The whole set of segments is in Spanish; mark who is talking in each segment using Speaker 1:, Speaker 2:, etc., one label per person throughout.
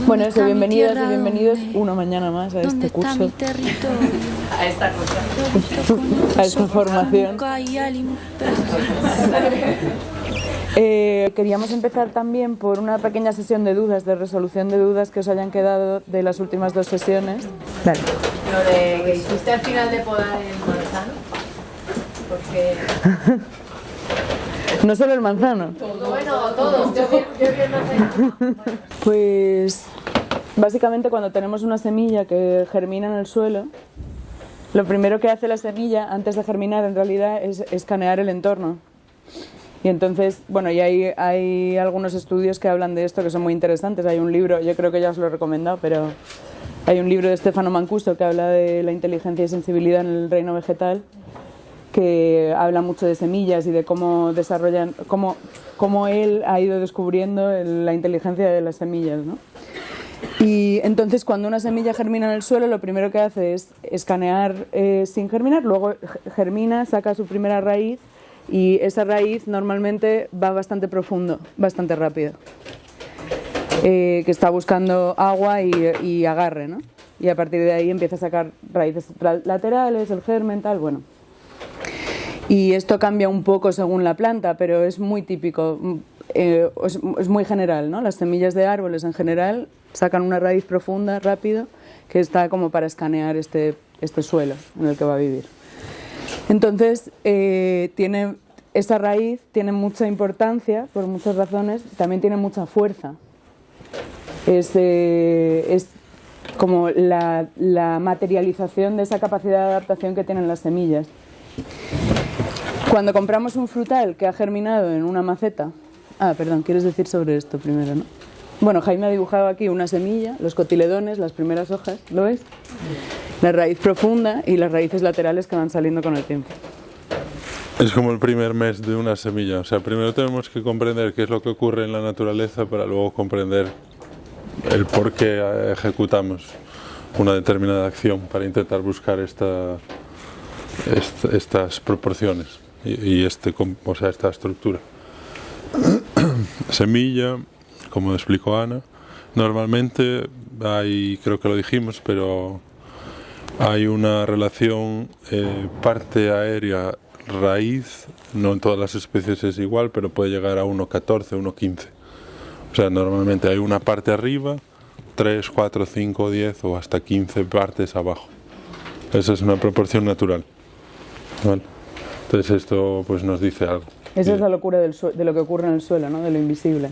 Speaker 1: Bueno, eso, bienvenidas y bienvenidos una mañana más a este curso,
Speaker 2: A esta cosa.
Speaker 1: a esta formación. Queríamos empezar también por una pequeña sesión de dudas, de resolución de dudas que os hayan quedado de las últimas dos sesiones. Dale.
Speaker 2: Lo de que hiciste al final de podar el manzano, porque...
Speaker 1: No solo el manzano.
Speaker 2: Bueno, todos, yo vi el manzano.
Speaker 1: Pues básicamente cuando tenemos una semilla que germina en el suelo, lo primero que hace la semilla antes de germinar en realidad es escanear el entorno. Y entonces, bueno, y hay algunos estudios que hablan de esto que son muy interesantes. Hay un libro, yo creo que ya os lo he recomendado, pero hay un libro de Stefano Mancuso que habla de la inteligencia y sensibilidad en el reino vegetal, que habla mucho de semillas y de cómo desarrollan, cómo él ha ido descubriendo la inteligencia de las semillas, ¿no? Y entonces cuando una semilla germina en el suelo, lo primero que hace es escanear sin germinar, luego germina, saca su primera raíz y esa raíz normalmente va bastante profundo, bastante rápido, que está buscando agua y agarre, ¿no? Y a partir de ahí empieza a sacar raíces laterales, el germen, tal, bueno. Y esto cambia un poco según la planta, pero es muy típico, es muy general, ¿no? Las semillas de árboles en general sacan una raíz profunda, rápido, que está como para escanear este suelo en el que va a vivir. Entonces, esa raíz tiene mucha importancia por muchas razones, también tiene mucha fuerza. Es como la materialización de esa capacidad de adaptación que tienen las semillas. Cuando compramos un frutal que ha germinado en una maceta... perdón, quieres decir sobre esto primero, ¿no? Bueno, Jaime ha dibujado aquí una semilla, los cotiledones, las primeras hojas, ¿lo ves? La raíz profunda y las raíces laterales que van saliendo con el tiempo.
Speaker 3: Es como el primer mes de una semilla. O sea, primero tenemos que comprender qué es lo que ocurre en la naturaleza para luego comprender el por qué ejecutamos una determinada acción para intentar buscar estas proporciones y esta estructura. Semilla, como explicó Ana, normalmente hay, creo que lo dijimos, pero hay una relación parte aérea raíz, no en todas las especies es igual, pero puede llegar a 1,14, 1,15. O sea, normalmente hay una parte arriba, 3, 4, 5, 10 o hasta 15 partes abajo. Esa es una proporción natural. ¿Vale? Entonces esto pues nos dice algo.
Speaker 1: Esa es la locura de lo que ocurre en el suelo, ¿no? De lo invisible.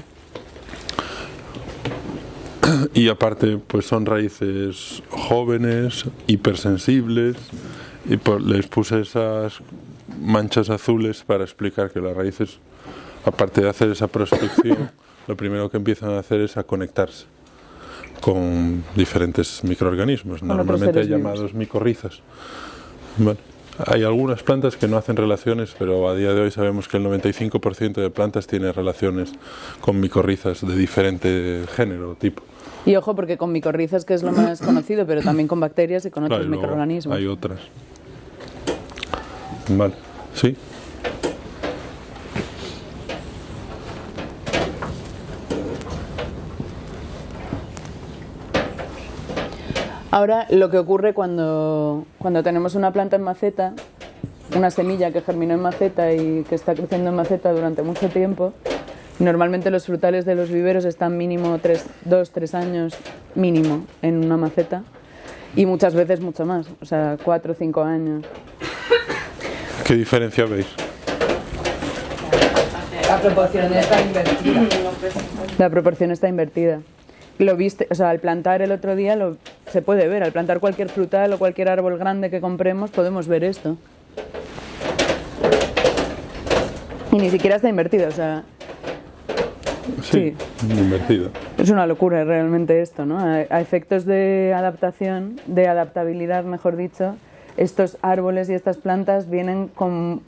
Speaker 3: Y aparte pues son raíces jóvenes, hipersensibles, y les puse esas manchas azules para explicar que las raíces, aparte de hacer esa prospección, lo primero que empiezan a hacer es a conectarse con diferentes microorganismos, normalmente llamados micorrizas. Bueno, hay algunas plantas que no hacen relaciones, pero a día de hoy sabemos que el 95% de plantas tiene relaciones con micorrizas de diferente género o tipo.
Speaker 1: Y ojo, porque con micorrizas, que es lo más conocido, pero también con bacterias y con otros
Speaker 3: Claro,
Speaker 1: microorganismos.
Speaker 3: Hay otras. Vale, sí.
Speaker 1: Ahora, lo que ocurre cuando tenemos una planta en maceta, una semilla que germinó en maceta y que está creciendo en maceta durante mucho tiempo, normalmente los frutales de los viveros están mínimo 2-3 años mínimo en una maceta y muchas veces mucho más, o sea, 4 o 5 años.
Speaker 3: ¿Qué diferencia veis?
Speaker 2: La proporción está invertida.
Speaker 1: La proporción está invertida. Lo viste, o sea, al plantar el otro día se puede ver, al plantar cualquier frutal o cualquier árbol grande que compremos podemos ver esto. Y ni siquiera está invertido, o sea...
Speaker 3: Sí, invertido.
Speaker 1: Es una locura realmente esto, ¿no? A efectos de adaptación, de adaptabilidad, mejor dicho, estos árboles y estas plantas vienen con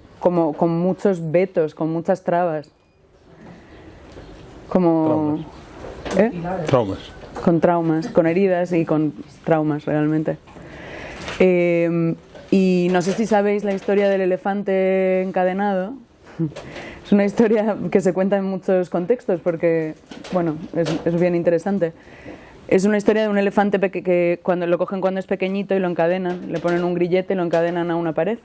Speaker 1: muchos vetos, con muchas trabas. Como...
Speaker 3: Traumas.
Speaker 1: Con traumas, con heridas y con traumas realmente. Y no sé si sabéis la historia del elefante encadenado. Es una historia que se cuenta en muchos contextos porque, bueno, es bien interesante. Es una historia de un elefante que cuando lo cogen cuando es pequeñito y lo encadenan, le ponen un grillete y lo encadenan a una pared.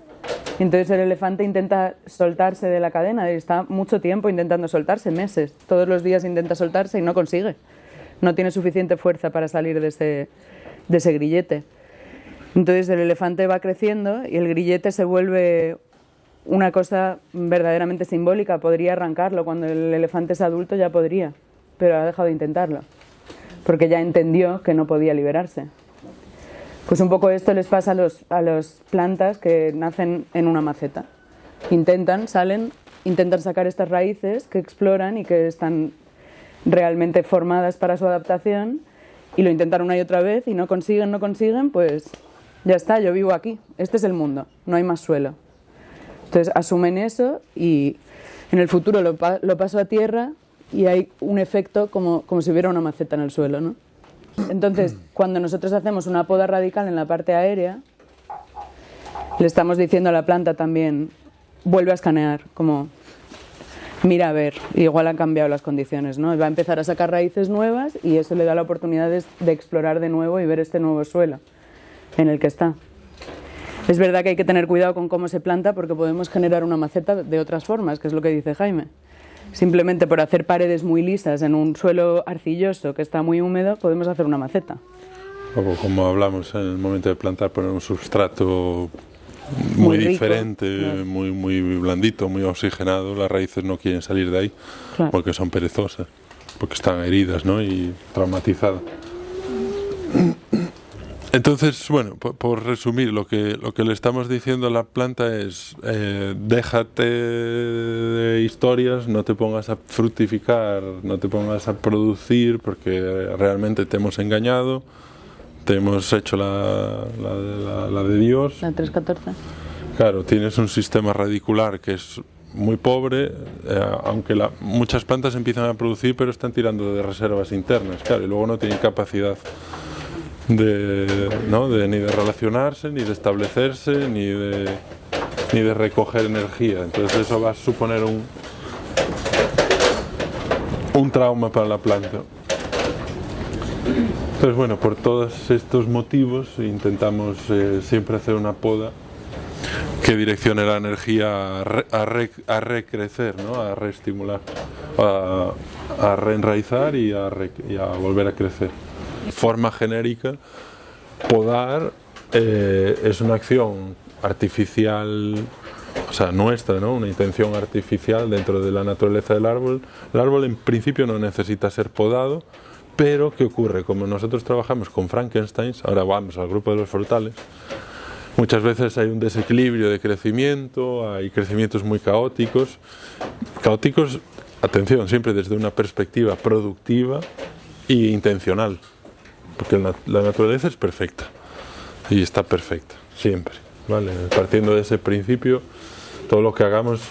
Speaker 1: Y entonces el elefante intenta soltarse de la cadena, está mucho tiempo intentando soltarse, meses. Todos los días intenta soltarse y no consigue. No tiene suficiente fuerza para salir de ese grillete. Entonces el elefante va creciendo y el grillete se vuelve una cosa verdaderamente simbólica. Podría arrancarlo, cuando el elefante es adulto ya podría, pero ha dejado de intentarlo, porque ya entendió que no podía liberarse. Pues un poco esto les pasa a las plantas que nacen en una maceta. Intentan sacar estas raíces que exploran y que están realmente formadas para su adaptación, y lo intentan una y otra vez y no consiguen, pues ya está, yo vivo aquí, este es el mundo, no hay más suelo. Entonces asumen eso y en el futuro lo paso a tierra y hay un efecto como si hubiera una maceta en el suelo, ¿no? Entonces, cuando nosotros hacemos una poda radical en la parte aérea, le estamos diciendo a la planta también, vuelve a escanear, como mira a ver, igual han cambiado las condiciones, ¿no? Va a empezar a sacar raíces nuevas y eso le da la oportunidad de explorar de nuevo y ver este nuevo suelo en el que está. Es verdad que hay que tener cuidado con cómo se planta, porque podemos generar una maceta de otras formas, que es lo que dice Jaime. Simplemente por hacer paredes muy lisas en un suelo arcilloso que está muy húmedo, podemos hacer una maceta.
Speaker 3: O como hablamos en el momento de plantar, poner un substrato muy rico, diferente, claro. muy blandito, muy oxigenado. Las raíces no quieren salir de ahí, claro, porque son perezosas, porque están heridas, ¿no? Y traumatizadas. Entonces, bueno, por resumir, lo que le estamos diciendo a la planta es déjate de historias, no te pongas a fructificar, no te pongas a producir, porque realmente te hemos engañado, te hemos hecho la de Dios.
Speaker 1: La 314.
Speaker 3: Claro, tienes un sistema radicular que es muy pobre, aunque muchas plantas empiezan a producir, pero están tirando de reservas internas, claro, y luego no tienen capacidad ni de relacionarse, ni de establecerse, ni de recoger energía. Entonces eso va a suponer un trauma para la planta. Entonces, bueno, por todos estos motivos intentamos siempre hacer una poda que direccione la energía a recrecer, ¿no? A reestimular, a reenraizar y a volver a crecer. Forma genérica, podar es una acción artificial, o sea, nuestra, ¿no? Una intención artificial dentro de la naturaleza del árbol. El árbol en principio no necesita ser podado, pero ¿qué ocurre? Como nosotros trabajamos con Frankensteins, ahora vamos al grupo de los frutales, muchas veces hay un desequilibrio de crecimiento, hay crecimientos muy caóticos, atención, siempre desde una perspectiva productiva e intencional. Porque la naturaleza es perfecta y está perfecta, siempre, ¿vale? Partiendo de ese principio, todo lo que hagamos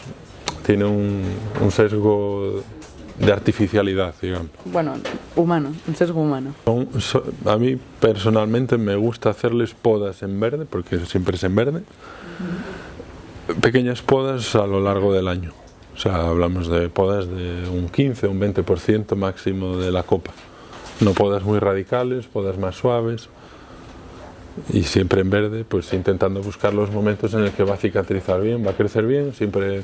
Speaker 3: tiene un sesgo de artificialidad, digamos.
Speaker 1: Bueno, humano, un sesgo humano.
Speaker 3: A mí personalmente me gusta hacerles podas en verde, porque siempre es en verde, pequeñas podas a lo largo del año. O sea, hablamos de podas de un 15 o un 20% máximo de la copa. No podas muy radicales, podas más suaves, y siempre en verde, pues intentando buscar los momentos en el que va a cicatrizar bien, va a crecer bien, siempre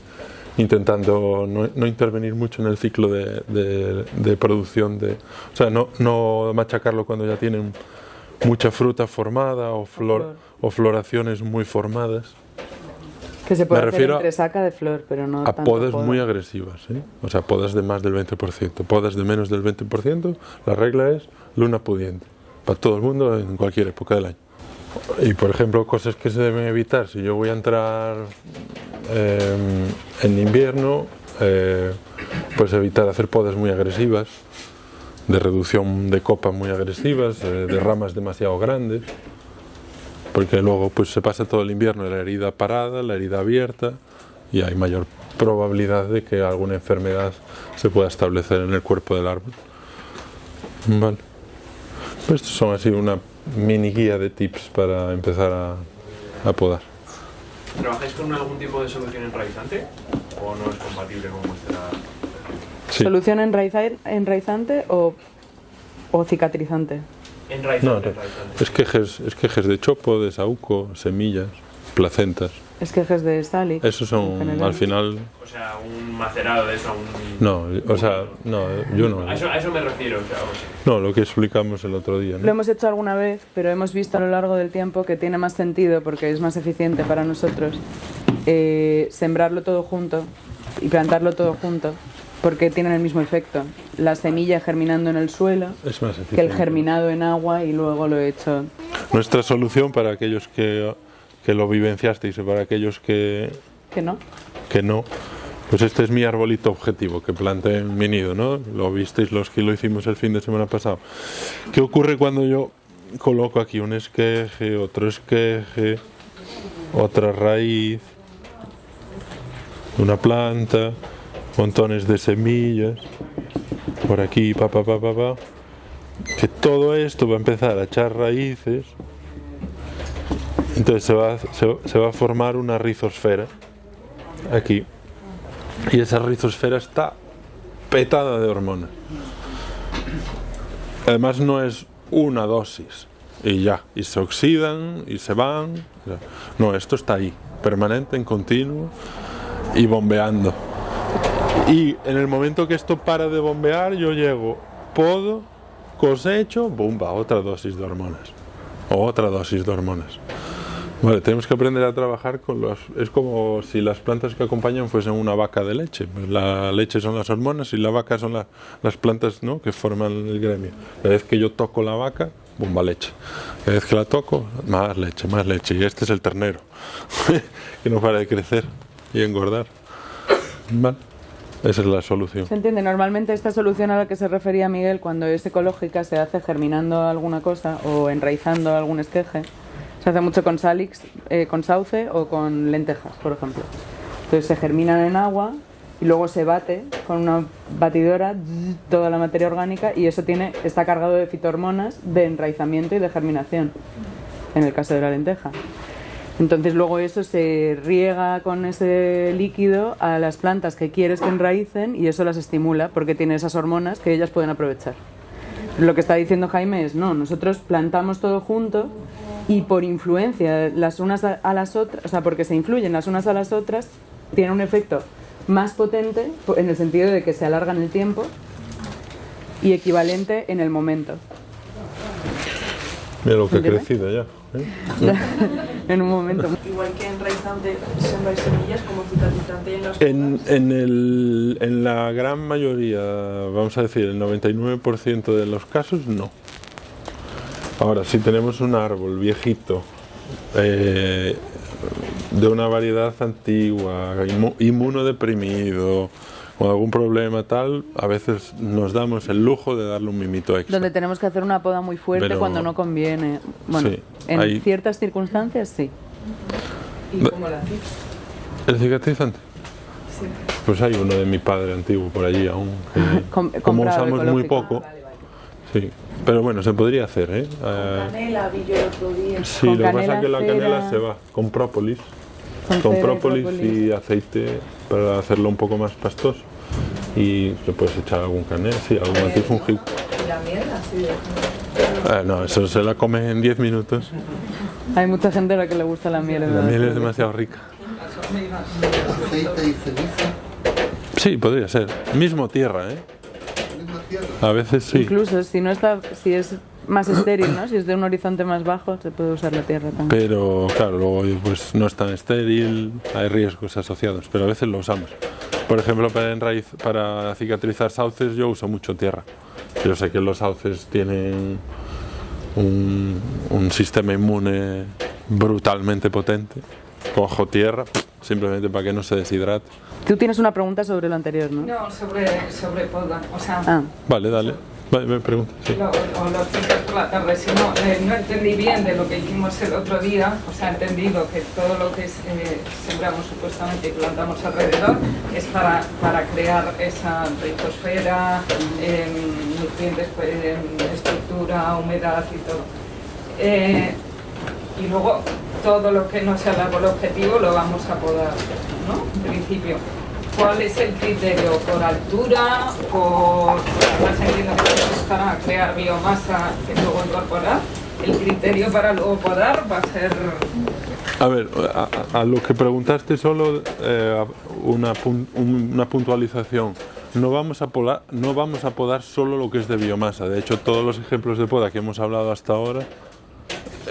Speaker 3: intentando no intervenir mucho en el ciclo de producción, o sea, no machacarlo cuando ya tienen mucha fruta formada o floraciones muy formadas.
Speaker 1: Que se puede hacer entre saca de flor, pero no
Speaker 3: a podas muy agresivas, ¿eh? O sea, podas de más del 20%, podas de menos del 20%, la regla es luna pudiente, para todo el mundo en cualquier época del año. Y por ejemplo, cosas que se deben evitar, si yo voy a entrar en invierno, pues evitar hacer podas muy agresivas, de reducción de copa muy agresivas, de ramas demasiado grandes, porque luego pues se pasa todo el invierno la herida parada, la herida abierta, y hay mayor probabilidad de que alguna enfermedad se pueda establecer en el cuerpo del árbol. Vale. Pues estos son así una mini guía de tips para empezar a podar.
Speaker 4: ¿Trabajáis con algún tipo de solución enraizante o no es compatible con vuestra...?
Speaker 3: Sí.
Speaker 1: ¿Solución enraizante o o cicatrizante.
Speaker 4: Enraizante,
Speaker 3: No,
Speaker 4: enraizante.
Speaker 3: esquejes de chopo, de saúco, semillas, placentas.
Speaker 1: Esquejes de Salix.
Speaker 3: Esos
Speaker 1: en
Speaker 3: son,
Speaker 1: general.
Speaker 3: al final...
Speaker 4: O sea, un macerado de eso,
Speaker 3: No, o sea, no, yo no.
Speaker 4: A eso me refiero, o sea,
Speaker 3: No, lo que explicamos el otro día,
Speaker 1: Lo
Speaker 3: ¿no?
Speaker 1: hemos hecho alguna vez, pero hemos visto a lo largo del tiempo que tiene más sentido, porque es más eficiente para nosotros, sembrarlo todo junto y plantarlo todo junto, porque tienen el mismo efecto. La semilla germinando en el suelo,
Speaker 3: Es más
Speaker 1: que el
Speaker 3: eficiente.
Speaker 1: germinado en agua y luego lo hecho.
Speaker 3: Nuestra solución para aquellos que lo vivenciasteis y para aquellos que
Speaker 1: ¿Que no?
Speaker 3: no, pues este es mi arbolito objetivo que planté en mi nido, ¿no? Lo visteis los que lo hicimos el fin de semana pasado. ¿Qué ocurre cuando yo coloco aquí un esqueje, otro esqueje, otra raíz, una planta, montones de semillas, por aquí, que todo esto va a empezar a echar raíces? Entonces se va a formar una rizosfera aquí, y esa rizosfera está petada de hormonas. Además no es una dosis y ya, y se oxidan y se van. No, esto está ahí, permanente, en continuo y bombeando. Y en el momento que esto para de bombear, yo llego, podo, cosecho, ¡bumba! Otra dosis de hormonas. Otra dosis de hormonas. Vale, tenemos que aprender a trabajar con los... Es como si las plantas que acompañan fuesen una vaca de leche. Pues la leche son las hormonas y la vaca son las plantas, ¿no?, que forman el gremio. Cada vez que yo toco la vaca, bomba leche. Cada vez que la toco, más leche, más leche. Y este es el ternero, que no para de crecer y engordar. Vale. Esa es la solución.
Speaker 1: Se entiende. Normalmente esta solución a la que se refería Miguel, cuando es ecológica, se hace germinando alguna cosa o enraizando algún esqueje. Se hace mucho con Salix, con sauce o con lentejas, por ejemplo. Entonces se germinan en agua y luego se bate con una batidora toda la materia orgánica, y eso está cargado de fitohormonas de enraizamiento y de germinación, en el caso de la lenteja. Entonces luego eso se riega con ese líquido a las plantas que quieres que enraicen, y eso las estimula porque tiene esas hormonas que ellas pueden aprovechar. Lo que está diciendo Jaime es, no, nosotros plantamos todo junto y por influencia las unas a las otras, o sea, porque se influyen las unas a las otras, tiene un efecto más potente en el sentido de que se alarga en el tiempo y equivalente en el momento.
Speaker 3: Mira lo que ha
Speaker 1: ¿Entiendes?
Speaker 3: crecido ya.
Speaker 1: En un momento.
Speaker 5: Igual que enraizante sembráis semillas, como cicatrizante en las
Speaker 3: En la gran mayoría, vamos a decir, el 99% de los casos, no. Ahora, si tenemos un árbol viejito, de una variedad antigua, inmunodeprimido, o algún problema tal, a veces nos damos el lujo de darle un mimito extra.
Speaker 1: Donde tenemos que hacer una poda muy fuerte
Speaker 3: Pero-
Speaker 1: cuando no conviene. Bueno,
Speaker 3: Sí,
Speaker 1: en
Speaker 3: ahí-
Speaker 1: ciertas circunstancias sí.
Speaker 5: ¿Y cómo la hacéis?
Speaker 3: ¿El cicatrizante?
Speaker 5: Sí.
Speaker 3: Pues hay uno de mi padre antiguo por allí aún, que como
Speaker 1: Comprado,
Speaker 3: usamos muy
Speaker 1: ecológico.
Speaker 3: poco, sí. Pero bueno, se podría hacer, ¿eh?
Speaker 5: Canela, vi yo el otro día.
Speaker 3: Sí,
Speaker 1: Con
Speaker 3: lo que pasa
Speaker 1: canela,
Speaker 3: es que la
Speaker 1: cera.
Speaker 3: canela se va con própolis.
Speaker 1: Con
Speaker 3: Con
Speaker 1: cera y
Speaker 3: própolis
Speaker 1: própolis.
Speaker 3: y aceite para hacerlo un poco más pastoso. Y le puedes echar algún canela, sí, algún antifúngico.
Speaker 5: Y la miel, así de...
Speaker 3: No, eso se la come en 10 minutos.
Speaker 1: Hay mucha gente a la que le gusta la miel.
Speaker 3: La
Speaker 1: ¿verdad?
Speaker 3: miel es demasiado rica.
Speaker 6: Aceite y ceniza,
Speaker 3: Sí, podría ser. Mismo tierra, ¿eh?
Speaker 6: misma tierra.
Speaker 3: A veces sí.
Speaker 1: Incluso si es más estéril, ¿no? Si es de un horizonte más bajo, se puede usar la tierra también.
Speaker 3: Pero claro, luego pues no es tan estéril, hay riesgos asociados, pero a veces lo usamos. Por ejemplo, para cicatrizar sauces yo uso mucho tierra. Yo sé que los sauces tienen un sistema inmune brutalmente potente. Cojo tierra simplemente para que no se deshidrate.
Speaker 1: Tú tienes una pregunta sobre lo anterior, ¿no?
Speaker 7: No, sobre poda. O sea,
Speaker 1: Ah,
Speaker 3: Vale, dale. Vale, me pregunta. Sí.
Speaker 7: o lo explicas por la tarde. Si no, no entendí bien de lo que hicimos el otro día. O sea, he entendido que todo lo que sembramos supuestamente y plantamos alrededor es para crear esa ritosfera, nutrientes, estructura, humedad y todo. Y luego todo lo que no sea el árbol objetivo lo vamos a podar, ¿no? En principio. ¿cuál es el criterio? ¿Por altura? ¿Por más entiendo que es para crear biomasa que luego incorporar? ¿El criterio para luego podar va a ser...?
Speaker 3: A ver, a lo que preguntaste solo una puntualización. No vamos a podar solo lo que es de biomasa. De hecho, todos los ejemplos de poda que hemos hablado hasta ahora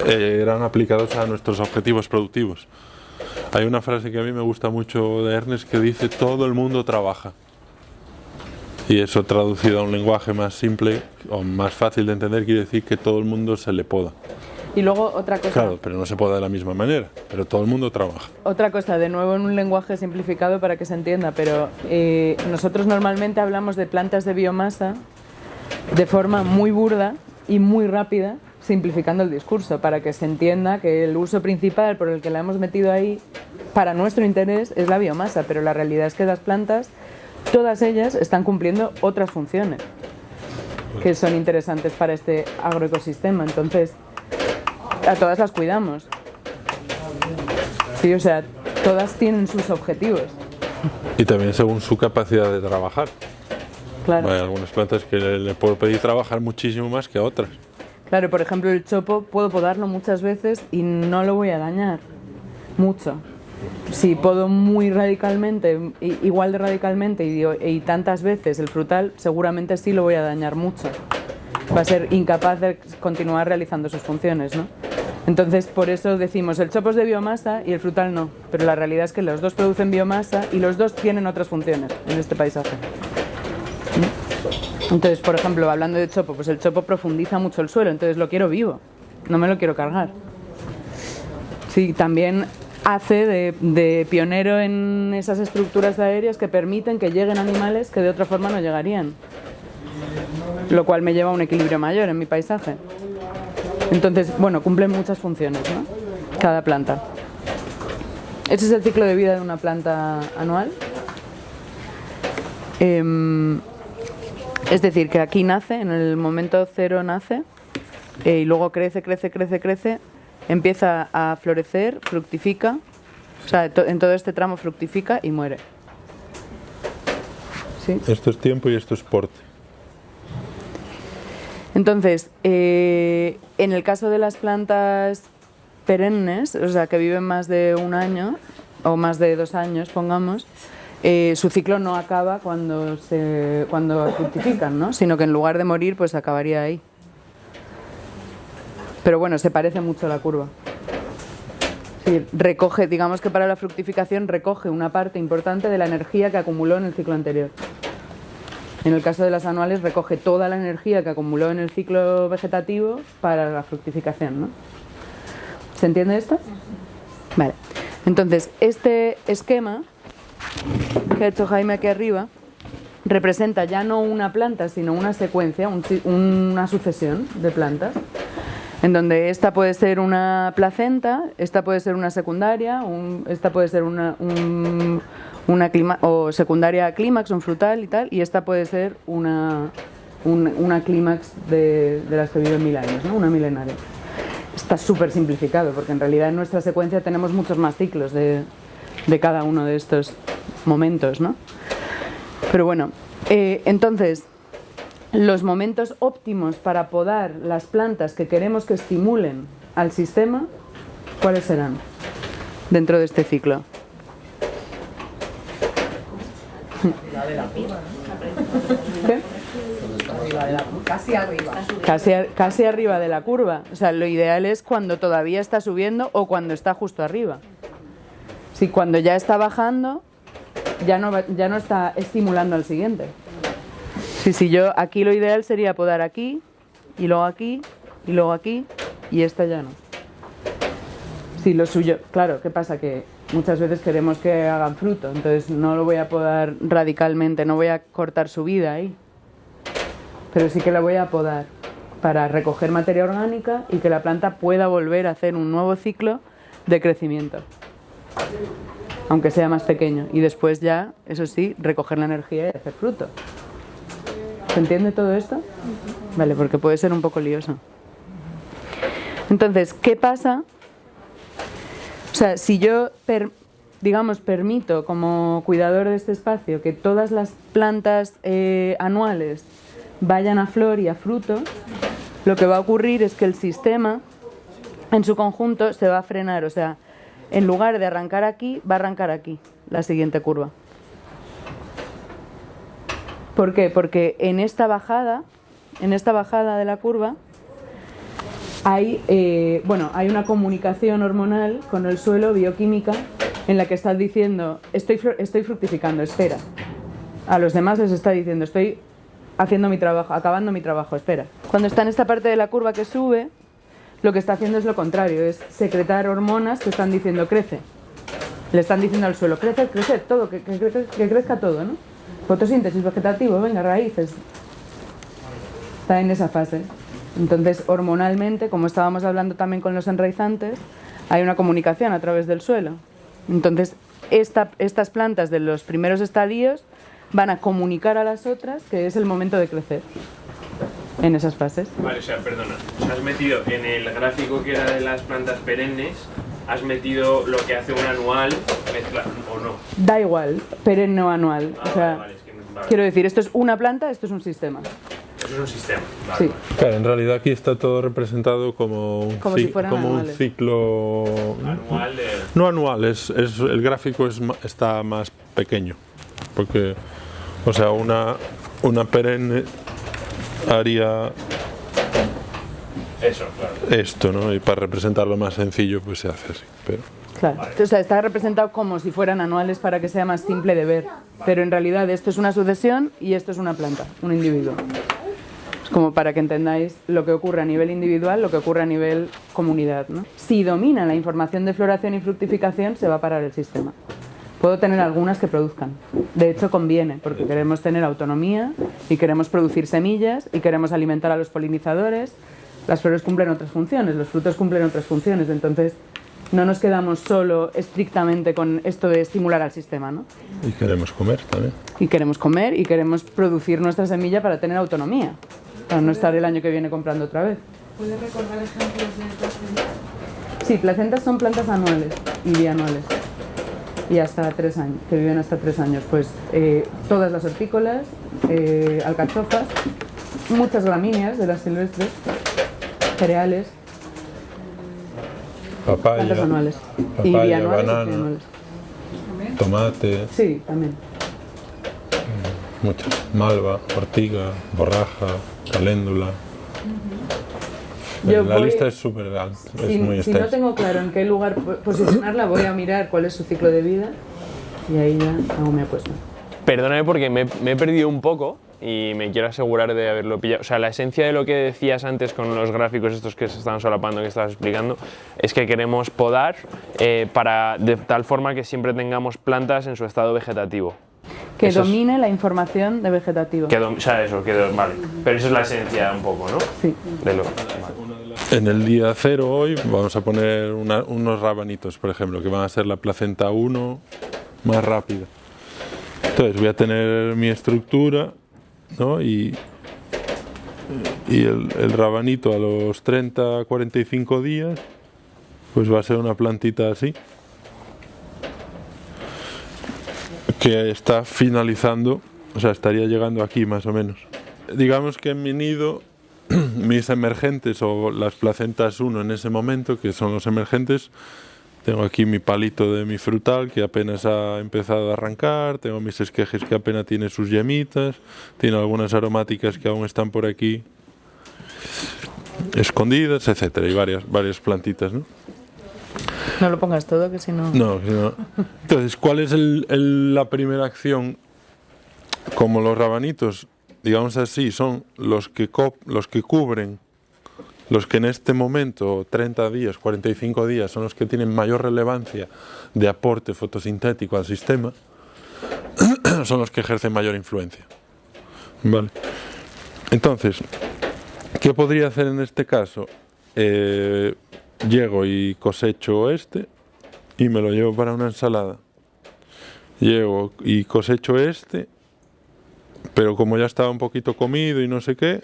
Speaker 3: eran aplicados a nuestros objetivos productivos. Hay una frase que a mí me gusta mucho de Ernest que dice: todo el mundo trabaja. Y eso, traducido a un lenguaje más simple o más fácil de entender, quiere decir que todo el mundo se le poda.
Speaker 1: Y luego otra cosa.
Speaker 3: Claro, pero no se poda de la misma manera, pero todo el mundo trabaja.
Speaker 1: Otra cosa, de nuevo en un lenguaje simplificado para que se entienda, pero nosotros normalmente hablamos de plantas de biomasa de forma muy burda y muy rápida, simplificando el discurso, para que se entienda que el uso principal por el que la hemos metido ahí, para nuestro interés, es la biomasa, pero la realidad es que las plantas, todas ellas, están cumpliendo otras funciones que son interesantes para este agroecosistema. Entonces, a todas las cuidamos. Sí, o sea, todas tienen sus objetivos.
Speaker 3: Y también según su capacidad de trabajar.
Speaker 1: Claro.
Speaker 3: Hay algunas plantas que le puedo pedir trabajar muchísimo más que a otras.
Speaker 1: Claro, por ejemplo, el chopo puedo podarlo muchas veces y no lo voy a dañar mucho. Si podo muy radicalmente, igual de radicalmente y tantas veces el frutal, seguramente sí lo voy a dañar mucho. Va a ser incapaz de continuar realizando sus funciones, ¿no? Entonces, por eso decimos, el chopo es de biomasa y el frutal no. Pero la realidad es que los dos producen biomasa y los dos tienen otras funciones en este paisaje. Entonces, por ejemplo, hablando de chopo, pues el chopo profundiza mucho el suelo, entonces lo quiero vivo, no me lo quiero cargar. Sí, también hace de pionero en esas estructuras aéreas que permiten que lleguen animales que de otra forma no llegarían, lo cual me lleva a un equilibrio mayor en mi paisaje. Entonces, bueno, cumplen muchas funciones, ¿no? Cada planta. Ese es el ciclo de vida de una planta anual. Es decir, que aquí nace, en el momento cero nace, y luego crece, empieza a florecer, fructifica, o sea, en todo este tramo fructifica y muere. ¿Sí?
Speaker 3: Esto es tiempo y esto es porte.
Speaker 1: Entonces, en el caso de las plantas perennes, o sea, que viven más de un año, o más de 2 años, pongamos, su ciclo no acaba cuando fructifican, ¿no? Sino que en lugar de morir, pues acabaría ahí. Pero bueno, se parece mucho a la curva. Sí, recoge, digamos que para la fructificación recoge una parte importante de la energía que acumuló en el ciclo anterior. En el caso de las anuales recoge toda la energía que acumuló en el ciclo vegetativo para la fructificación, ¿no? ¿Se entiende esto? Vale. Entonces, este esquema que ha hecho Jaime aquí arriba representa ya no una planta, sino una secuencia, una sucesión de plantas, en donde esta puede ser una placenta, esta puede ser una secundaria, esta puede ser una secundaria clímax, un frutal y tal, y esta puede ser una clímax de las que viven 1000 años, ¿no? Una milenaria. Está súper simplificado, porque en realidad en nuestra secuencia tenemos muchos más ciclos de cada uno de estos momentos, ¿no? Pero bueno, entonces, los momentos óptimos para podar las plantas que queremos que estimulen al sistema, ¿cuáles serán dentro de este ciclo? ¿Qué? Casi arriba de la curva. O sea, lo ideal es cuando todavía está subiendo o cuando está justo arriba. Si cuando ya está bajando, ya no está estimulando al siguiente. Si yo aquí lo ideal sería podar aquí, y luego aquí, y luego aquí, y esta ya no. Sí, lo suyo, claro, ¿qué pasa? Que muchas veces queremos que hagan fruto, entonces no lo voy a podar radicalmente, no voy a cortar su vida ahí. Pero sí que la voy a podar para recoger materia orgánica y que la planta pueda volver a hacer un nuevo ciclo de crecimiento, aunque sea más pequeño, y después ya, eso sí, recoger la energía y hacer fruto. ¿Se entiende todo esto? Vale, porque puede ser un poco lioso. Entonces, ¿qué pasa? O sea, si yo digamos, permito como cuidador de este espacio que todas las plantas anuales vayan a flor y a fruto, lo que va a ocurrir es que el sistema en su conjunto se va a frenar, o sea, en lugar de arrancar aquí, va a arrancar aquí, la siguiente curva. ¿Por qué? Porque en esta bajada de la curva hay una comunicación hormonal con el suelo, bioquímica, en la que estás diciendo, estoy fructificando, espera. A los demás les está diciendo, estoy haciendo mi trabajo, acabando mi trabajo, espera. Cuando está en esta parte de la curva que sube, lo que está haciendo es lo contrario, es secretar hormonas que están diciendo, crece. Le están diciendo al suelo, crece, todo, que crezca todo, ¿no? Fotosíntesis, vegetativo, venga, raíces. Está en esa fase. Entonces, hormonalmente, como estábamos hablando también con los enraizantes, hay una comunicación a través del suelo. Entonces, estas plantas de los primeros estadios van a comunicar a las otras que es el momento de crecer en esas fases.
Speaker 4: Vale, o sea, perdona, has metido en el gráfico que era de las plantas perennes, has metido lo que hace un anual, mezcla, ¿o no?
Speaker 1: Da igual, perenne o anual. O sea,
Speaker 4: vale, es que, vale.
Speaker 1: Quiero decir, esto es una planta, esto es un sistema.
Speaker 4: Eso es un sistema, vale.
Speaker 1: Sí.
Speaker 4: Vale.
Speaker 3: Claro, en realidad aquí está todo representado como un,
Speaker 1: Si fueran
Speaker 3: un
Speaker 1: anuales.
Speaker 3: ciclo...
Speaker 4: Anual de...
Speaker 3: No anual, el gráfico está más pequeño, porque, o sea, una perenne haría
Speaker 4: Eso, claro.
Speaker 3: esto, ¿no? Y para representarlo más sencillo, pues se hace así, pero...
Speaker 1: Claro. O sea, está representado como si fueran anuales para que sea más simple de ver. Pero en realidad esto es una sucesión y esto es una planta, un individuo. Es como para que entendáis lo que ocurre a nivel individual, lo que ocurre a nivel comunidad, ¿no? Si domina la información de floración y fructificación, se va a parar el sistema. Puedo tener algunas que produzcan. De hecho, conviene, porque queremos tener autonomía y queremos producir semillas y queremos alimentar a los polinizadores. Las flores cumplen otras funciones, los frutos cumplen otras funciones. Entonces, no nos quedamos solo estrictamente con esto de estimular al sistema, ¿no?
Speaker 3: Y queremos comer también.
Speaker 1: Y queremos comer y queremos producir nuestra semilla para tener autonomía, para no estar el año que viene comprando otra vez.
Speaker 5: ¿Puedes recordar ejemplos de placentas?
Speaker 1: Sí, placentas son plantas anuales y bianuales. Y hasta 3 años, que viven hasta 3 años. Pues todas las hortícolas, alcachofas, muchas gramíneas de las silvestres, cereales,
Speaker 3: Papaya,
Speaker 1: plantas anuales. Y
Speaker 3: papaya,
Speaker 1: bianuales y
Speaker 3: banana,
Speaker 1: trianuales.
Speaker 3: tomate,
Speaker 1: Sí, también.
Speaker 3: muchas. Malva, ortiga, borraja, caléndula.
Speaker 1: Yo
Speaker 3: La
Speaker 1: voy-
Speaker 3: lista es súper alta, es muy
Speaker 1: Si no
Speaker 3: extensa.
Speaker 1: tengo claro en qué lugar posicionarla, voy a mirar cuál es su ciclo de vida y ahí ya hago mi apuesta.
Speaker 6: Perdóname porque me he perdido un poco y me quiero asegurar de haberlo pillado. O sea, la esencia de lo que decías antes con los gráficos estos que se estaban solapando, que estabas explicando, es que queremos podar de tal forma que siempre tengamos plantas en su estado vegetativo.
Speaker 1: Que
Speaker 6: Eso es-
Speaker 1: domine la información de vegetativo.
Speaker 6: O sea, eso, vale. Pero eso es la esencia un poco, ¿no?
Speaker 1: Sí.
Speaker 6: De lo,
Speaker 3: En el día 0 hoy vamos a poner unos rabanitos, por ejemplo, que van a ser la placenta 1 más rápida. Entonces voy a tener mi estructura, ¿no? Y el rabanito a los 30, 45 días, pues va a ser una plantita así, que está finalizando, o sea, estaría llegando aquí más o menos. Digamos que en mi nido, mis emergentes o las placentas 1 en ese momento, que son los emergentes, tengo aquí mi palito de mi frutal que apenas ha empezado a arrancar, tengo mis esquejes que apenas tiene sus yemitas, tiene algunas aromáticas que aún están por aquí escondidas, etcétera, y varias plantitas, ¿no?
Speaker 1: No lo pongas todo, que si no...
Speaker 3: No. Entonces, ¿cuál es la primera acción? Como los rabanitos, digamos así, son los que cubren, los que en este momento, 30 días, 45 días, son los que tienen mayor relevancia de aporte fotosintético al sistema, son los que ejercen mayor influencia. Vale. Entonces, ¿qué podría hacer en este caso? Llego y cosecho este y me lo llevo para una ensalada. Llego y cosecho este, pero como ya estaba un poquito comido y no sé qué,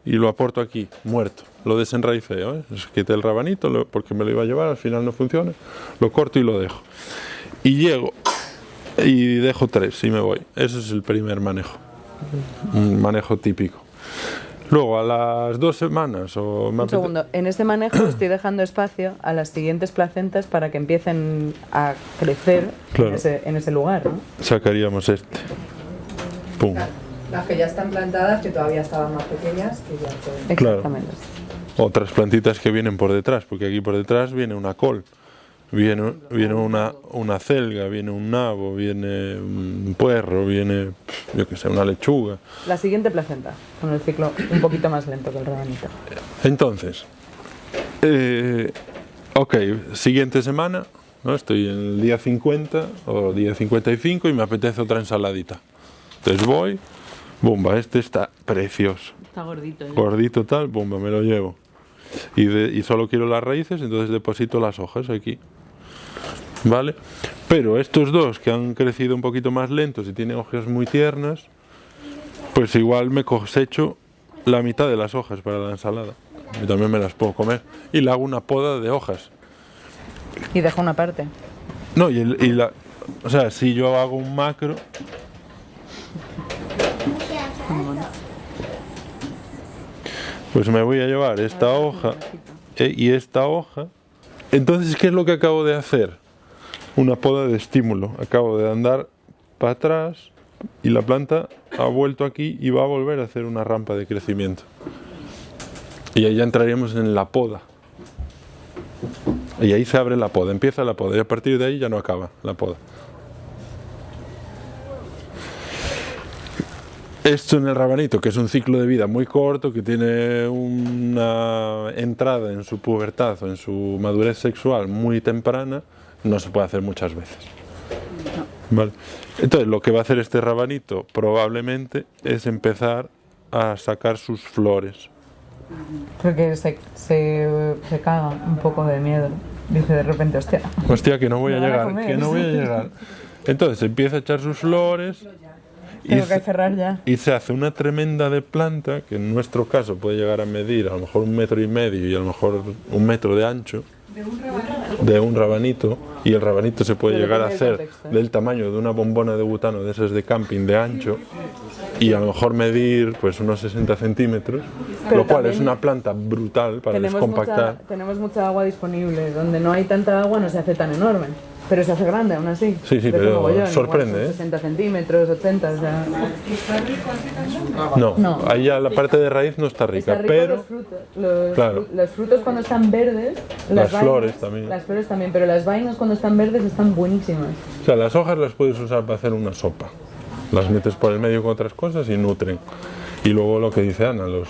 Speaker 3: y lo aporto aquí, muerto. Lo desenraiceo, ¿eh? Quité el rabanito porque me lo iba a llevar, al final no funciona, lo corto y lo dejo. y llego y dejo 3 y me voy. Ese es el primer manejo, un manejo típico. Luego a las 2 semanas o
Speaker 1: Un segundo, en este manejo estoy dejando espacio a las siguientes placentas para que empiecen a crecer
Speaker 3: Claro.
Speaker 1: en ese lugar, ¿no?
Speaker 3: sacaríamos este. Pum.
Speaker 2: Las que ya están plantadas, que todavía estaban más pequeñas, que ya pueden...
Speaker 3: Claro.
Speaker 1: Exactamente.
Speaker 3: Otras plantitas que vienen por detrás, porque aquí por detrás viene una col, viene una celga, viene un nabo, viene un puerro, viene, yo qué sé, una lechuga.
Speaker 1: La siguiente placenta, con el ciclo un poquito más lento que el rabanito.
Speaker 3: Entonces, ok, siguiente semana, ¿no? Estoy en el día 50 o día 55 y me apetece otra ensaladita. Entonces voy, bomba, este está precioso.
Speaker 1: Está gordito.
Speaker 3: Gordito tal, bomba, me lo llevo. Y solo quiero las raíces, entonces deposito las hojas aquí. ¿Vale? Pero estos dos que han crecido un poquito más lentos y tienen hojas muy tiernas, pues igual me cosecho la mitad de las hojas para la ensalada. Y también me las puedo comer. Y le hago una poda de hojas.
Speaker 1: Y dejo una parte.
Speaker 3: No, o sea, si yo hago un macro, pues me voy a llevar esta hoja y esta hoja. Entonces, ¿qué es lo que acabo de hacer? Una poda de estímulo. Acabo de andar para atrás y la planta ha vuelto aquí y va a volver a hacer una rampa de crecimiento. Y ahí ya entraríamos en la poda. Y ahí se abre la poda, empieza la poda y a partir de ahí ya no acaba la poda. Esto en el rabanito, que es un ciclo de vida muy corto, que tiene una entrada en su pubertad o en su madurez sexual muy temprana, no se puede hacer muchas veces. Vale. Entonces, lo que va a hacer este rabanito probablemente es empezar a sacar sus flores.
Speaker 1: Porque se caga un poco de miedo. Dice de repente, hostia.
Speaker 3: Hostia, que no voy a
Speaker 1: Me van a
Speaker 3: llegar,
Speaker 1: comer.
Speaker 3: que no voy a llegar. Entonces empieza a echar sus flores
Speaker 1: Tengo que cerrar ya.
Speaker 3: y se hace una tremenda de planta que en nuestro caso puede llegar a medir a lo mejor 1,5 metros y a lo mejor 1 metro de ancho. De un rabanito, y el rabanito se puede
Speaker 1: Pero
Speaker 3: llegar a
Speaker 1: depende del
Speaker 3: hacer
Speaker 1: contexto, ¿eh?
Speaker 3: del tamaño de una bombona de butano de esas de camping de ancho y a lo mejor medir pues unos 60 centímetros,
Speaker 1: Pero
Speaker 3: lo cual es
Speaker 1: también
Speaker 3: una planta brutal para descompactar.
Speaker 1: Tenemos mucha agua disponible. Donde no hay tanta agua no se hace tan enorme. Pero se hace grande aún así.
Speaker 3: Sí, sí,
Speaker 1: Crece
Speaker 3: pero
Speaker 1: mogollón,
Speaker 3: sorprende,
Speaker 1: igual son
Speaker 3: ¿eh?
Speaker 1: 60 centímetros, 80, o sea...
Speaker 3: No,
Speaker 1: No.
Speaker 3: ahí ya la parte de raíz no está rica,
Speaker 1: Está rico
Speaker 3: pero
Speaker 1: los frutos.
Speaker 3: Claro.
Speaker 1: Los frutos cuando están verdes...
Speaker 3: Las
Speaker 1: vainas-
Speaker 3: flores también.
Speaker 1: Las flores también, pero las vainas cuando están verdes están buenísimas.
Speaker 3: o sea, las hojas las puedes usar para hacer una sopa. Las metes por el medio con otras cosas y nutren. Y luego lo que dice Ana, los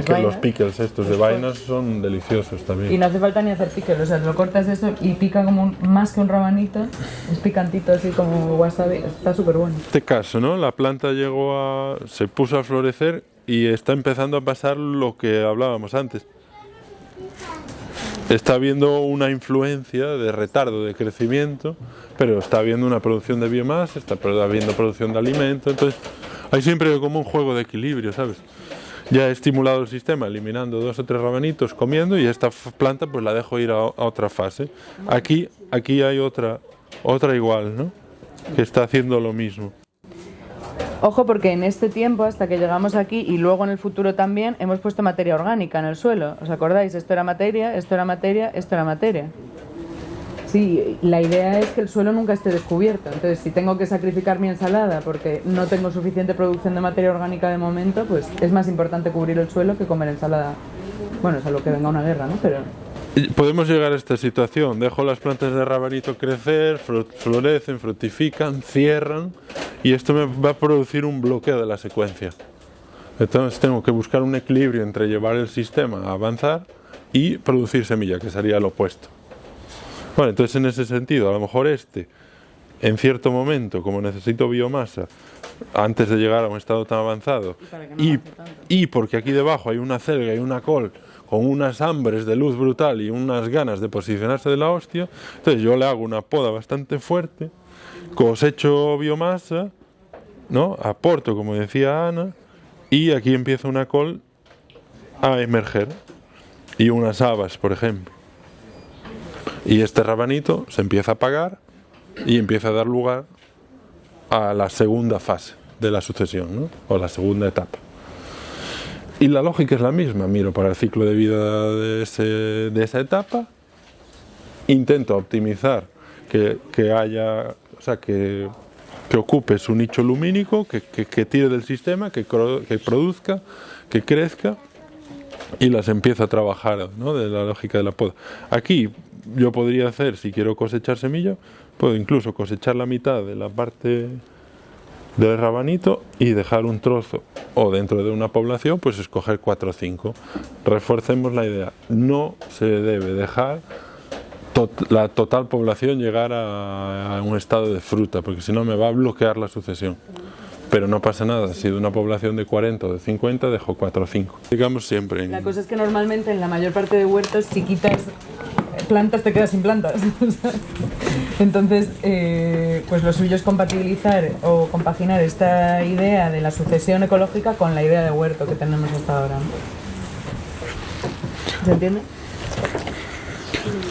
Speaker 1: vainas.
Speaker 3: pickles estos de vainas son deliciosos también.
Speaker 1: Y no hace falta ni hacer pickle, o sea, lo cortas eso y pica como más que un rabanito, es picantito así como wasabi, está súper bueno.
Speaker 3: En este caso, ¿no? La planta se puso a florecer y está empezando a pasar lo que hablábamos antes. Está habiendo una influencia de retardo de crecimiento, pero está habiendo una producción de biomasa, está habiendo producción de alimento, entonces hay siempre como un juego de equilibrio, ¿sabes? Ya he estimulado el sistema eliminando 2 o 3 rabanitos comiendo y esta planta pues la dejo ir a otra fase. Aquí hay otra igual, ¿no? Que está haciendo lo mismo.
Speaker 1: Ojo porque en este tiempo, hasta que llegamos aquí y luego en el futuro también, hemos puesto materia orgánica en el suelo. ¿Os acordáis? Esto era materia, esto era materia, esto era materia. Sí, la idea es que el suelo nunca esté descubierto. Entonces, si tengo que sacrificar mi ensalada porque no tengo suficiente producción de materia orgánica de momento, pues es más importante cubrir el suelo que comer ensalada. Bueno, salvo que venga una guerra, ¿no? Pero...
Speaker 3: Podemos llegar a esta situación, dejo las plantas de rabanito crecer, florecen, fructifican, cierran y esto me va a producir un bloqueo de la secuencia. Entonces tengo que buscar un equilibrio entre llevar el sistema a avanzar y producir semilla, que sería lo opuesto. Bueno, entonces en ese sentido, a lo mejor en cierto momento, como necesito biomasa, antes de llegar a un estado tan avanzado, y porque aquí debajo hay una celga y una col con unas hambres de luz brutal y unas ganas de posicionarse de la hostia, entonces yo le hago una poda bastante fuerte, cosecho biomasa, ¿no? Aporto, como decía Ana, y aquí empieza una col a emerger, y unas habas, por ejemplo. Y este rabanito se empieza a apagar y empieza a dar lugar a la segunda fase de la sucesión, ¿no? O la segunda etapa. Y la lógica es la misma, miro para el ciclo de vida de esa etapa, intento optimizar que haya, o sea, que ocupe su nicho lumínico, que tire del sistema, que produzca, que crezca, y las empiezo a trabajar, ¿no? De la lógica de la poda. Aquí yo podría hacer, si quiero cosechar semilla, puedo incluso cosechar la mitad de la parte del rabanito y dejar un trozo, o dentro de una población, pues escoger 4 o 5. Refuercemos la idea, no se debe dejar la total población llegar a un estado de fruta, porque si no me va a bloquear la sucesión. Pero no pasa nada, si de una población de 40 o de 50 dejo 4 o 5. Digamos siempre.
Speaker 1: La cosa es que normalmente en la mayor parte de huertos, si quitas plantas te quedas sin plantas. Entonces, pues lo suyo es compatibilizar o compaginar esta idea de la sucesión ecológica con la idea de huerto que tenemos hasta ahora, ¿no? ¿Se entiende?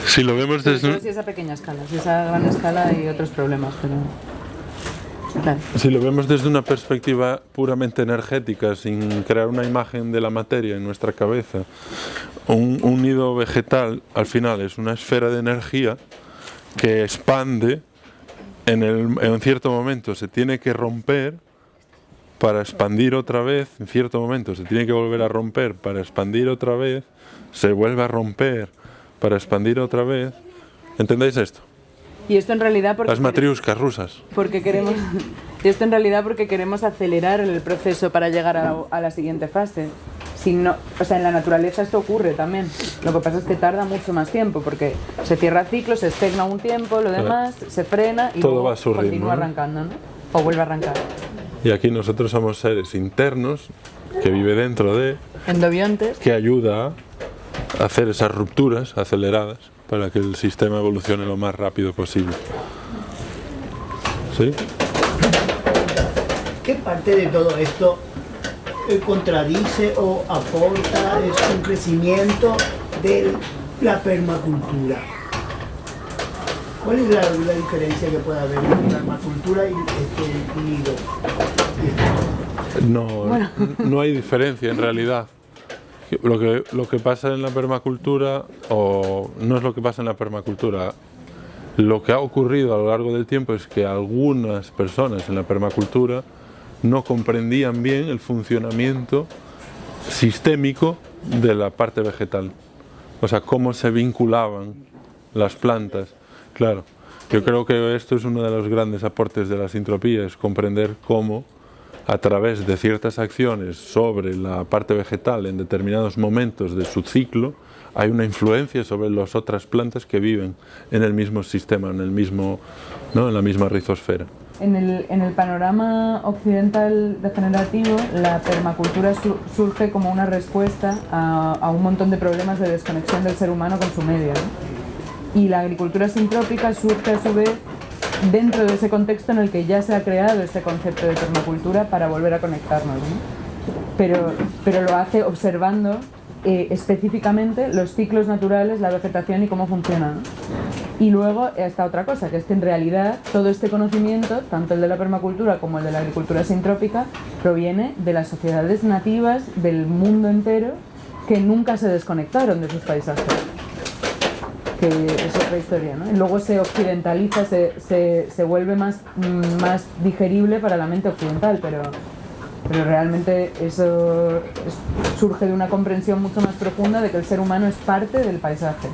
Speaker 3: Si lo vemos desde...
Speaker 1: Si es a pequeña escala, si es a gran escala hay otros problemas, pero... Claro.
Speaker 3: Si lo vemos desde una perspectiva puramente energética, sin crear una imagen de la materia en nuestra cabeza, un nido vegetal al final es una esfera de energía que expande, en cierto momento se tiene que romper para expandir otra vez, en cierto momento se tiene que volver a romper para expandir otra vez, se vuelve a romper para expandir otra vez. ¿Entendéis esto?
Speaker 1: Y esto en realidad porque
Speaker 3: las matriuscas rusas.
Speaker 1: Porque queremos, y esto en realidad porque queremos acelerar el proceso para llegar a la siguiente fase. Si no, o sea, en la naturaleza esto ocurre también. Lo que pasa es que tarda mucho más tiempo porque se cierra ciclo, se estagna un tiempo, lo demás se frena y
Speaker 3: todo
Speaker 1: luego
Speaker 3: va a su ritmo,
Speaker 1: continúa arrancando, ¿no? O vuelve a arrancar.
Speaker 3: Y aquí nosotros somos seres internos que vive dentro de
Speaker 1: endobiontes,
Speaker 3: que ayuda a hacer esas rupturas aceleradas para que el sistema evolucione lo más rápido posible. ¿Sí?
Speaker 8: ¿Qué parte de todo esto contradice o aporta un crecimiento de la permacultura? ¿Cuál es la diferencia que puede haber entre la permacultura y nido?
Speaker 3: No hay diferencia en realidad. Lo que pasa en la permacultura, o no es lo que pasa en la permacultura, lo que ha ocurrido a lo largo del tiempo es que algunas personas en la permacultura no comprendían bien el funcionamiento sistémico de la parte vegetal, o sea, cómo se vinculaban las plantas. Claro, yo creo que esto es uno de los grandes aportes de la sintropía, es comprender cómo a través de ciertas acciones sobre la parte vegetal en determinados momentos de su ciclo hay una influencia sobre las otras plantas que viven en el mismo sistema, en la misma rizosfera.
Speaker 1: En el panorama occidental degenerativo, la permacultura surge como una respuesta a un montón de problemas de desconexión del ser humano con su medio, ¿no? Y la agricultura sintrópica surge a su vez dentro de ese contexto en el que ya se ha creado este concepto de permacultura para volver a conectarnos, ¿no? Pero lo hace observando específicamente los ciclos naturales, la vegetación y cómo funciona, ¿no? Y luego está otra cosa, que es que en realidad todo este conocimiento, tanto el de la permacultura como el de la agricultura sintrópica, proviene de las sociedades nativas del mundo entero que nunca se desconectaron de sus paisajes. Que es otra historia, ¿no? Y luego se occidentaliza, se vuelve más digerible para la mente occidental, pero realmente eso surge de una comprensión mucho más profunda de que el ser humano es parte del paisaje,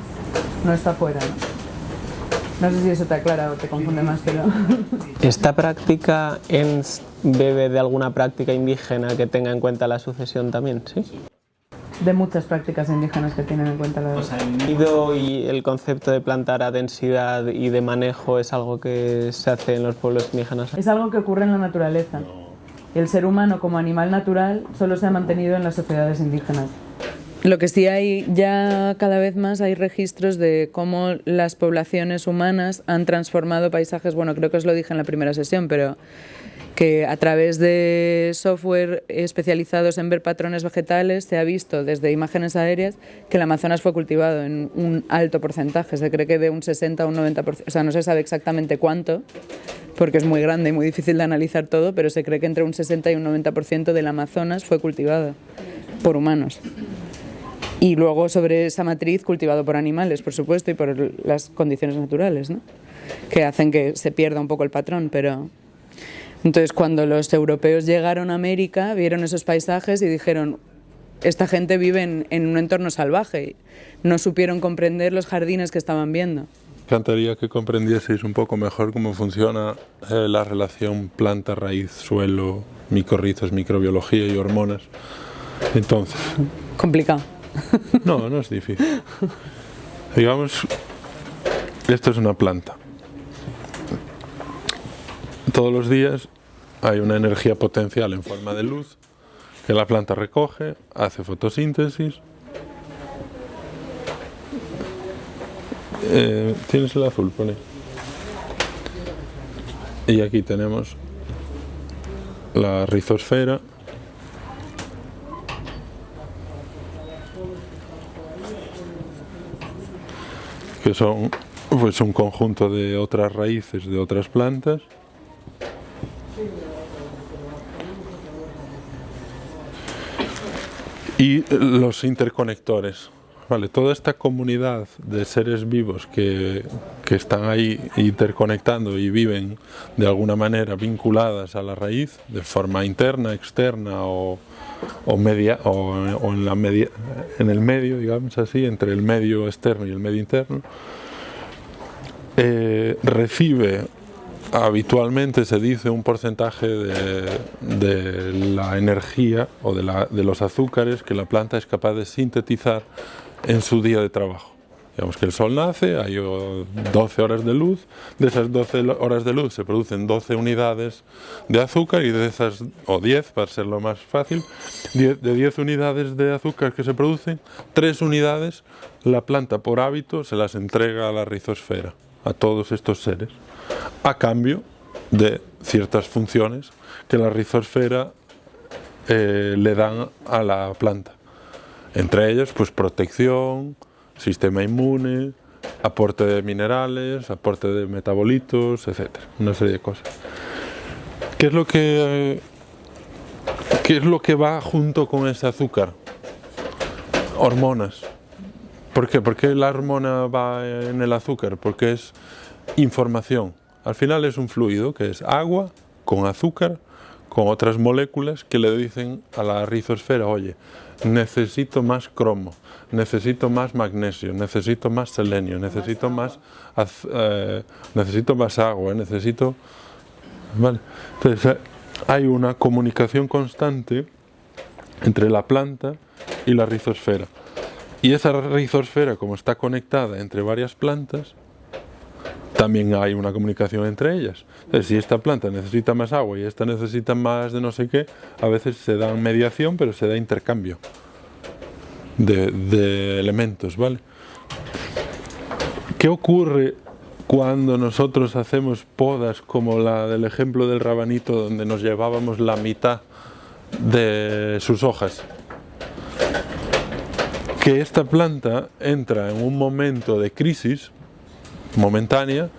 Speaker 1: no está fuera, ¿no? No sé si eso te aclara o te confunde más, pero...
Speaker 9: ¿Esta práctica bebe de alguna práctica indígena que tenga en cuenta la sucesión también? ¿Sí?
Speaker 1: De muchas prácticas indígenas que tienen en cuenta la...
Speaker 9: O sea, el nido y el concepto de plantar a densidad y de manejo es algo que se hace en los pueblos indígenas.
Speaker 1: Es algo que ocurre en la naturaleza. El ser humano como animal natural solo se ha mantenido en las sociedades indígenas. Lo que sí hay, ya cada vez más hay registros de cómo las poblaciones humanas han transformado paisajes, bueno, creo que os lo dije en la primera sesión, pero que a través de software especializados en ver patrones vegetales se ha visto desde imágenes aéreas que el Amazonas fue cultivado en un alto porcentaje, se cree que de un 60 a un 90%, o sea, no se sabe exactamente cuánto, porque es muy grande y muy difícil de analizar todo, pero se cree que entre un 60 y un 90% del Amazonas fue cultivado por humanos. Y luego sobre esa matriz cultivado por animales, por supuesto, y por las condiciones naturales, ¿no? Que hacen que se pierda un poco el patrón, pero... Entonces, cuando los europeos llegaron a América, vieron esos paisajes y dijeron, esta gente vive en un entorno salvaje. No supieron comprender los jardines que estaban viendo.
Speaker 3: Me encantaría que comprendieseis un poco mejor cómo funciona la relación planta, raíz, suelo, micorrizas, microbiología y hormonas. Entonces...
Speaker 1: Complicado.
Speaker 3: No, no es difícil. Digamos, esto es una planta. Todos los días hay una energía potencial en forma de luz que la planta recoge, hace fotosíntesis. ¿Tienes el azul? Pone. Y aquí tenemos la rizosfera. Que son pues un conjunto de otras raíces de otras plantas. Y los interconectores, ¿vale? Toda esta comunidad de seres vivos que están ahí interconectando y viven de alguna manera vinculadas a la raíz, de forma interna, externa o en el medio, digamos así, entre el medio externo y el medio interno, recibe habitualmente, se dice, un porcentaje de la energía o de los azúcares que la planta es capaz de sintetizar en su día de trabajo. Digamos que el sol nace, hay 12 horas de luz, de esas 12 horas de luz se producen 12 unidades de azúcar y de esas, o 10 para ser lo más fácil, de 10 unidades de azúcar que se producen, 3 unidades la planta por hábito se las entrega a la rizosfera, a todos estos seres, a cambio de ciertas funciones que la rizosfera le dan a la planta. Entre ellas, pues protección, sistema inmune, aporte de minerales, aporte de metabolitos, etcétera, una serie de cosas. ¿Qué es lo que va junto con ese azúcar? Hormonas. ¿Por qué? ¿Por qué la hormona va en el azúcar? Porque es información. Al final es un fluido que es agua con azúcar, con otras moléculas que le dicen a la rizosfera, oye, necesito más cromo, necesito más magnesio, necesito más selenio, necesito más agua, necesito... ¿Vale? Entonces hay una comunicación constante entre la planta y la rizosfera. Y esa rizosfera, como está conectada entre varias plantas, también hay una comunicación entre ellas. Entonces, si esta planta necesita más agua y esta necesita más de no sé qué, a veces se da mediación, pero se da intercambio de elementos, ¿vale? ¿Qué ocurre cuando nosotros hacemos podas como la del ejemplo del rabanito, donde nos llevábamos la mitad de sus hojas? Que esta planta entra en un momento de crisis momentánea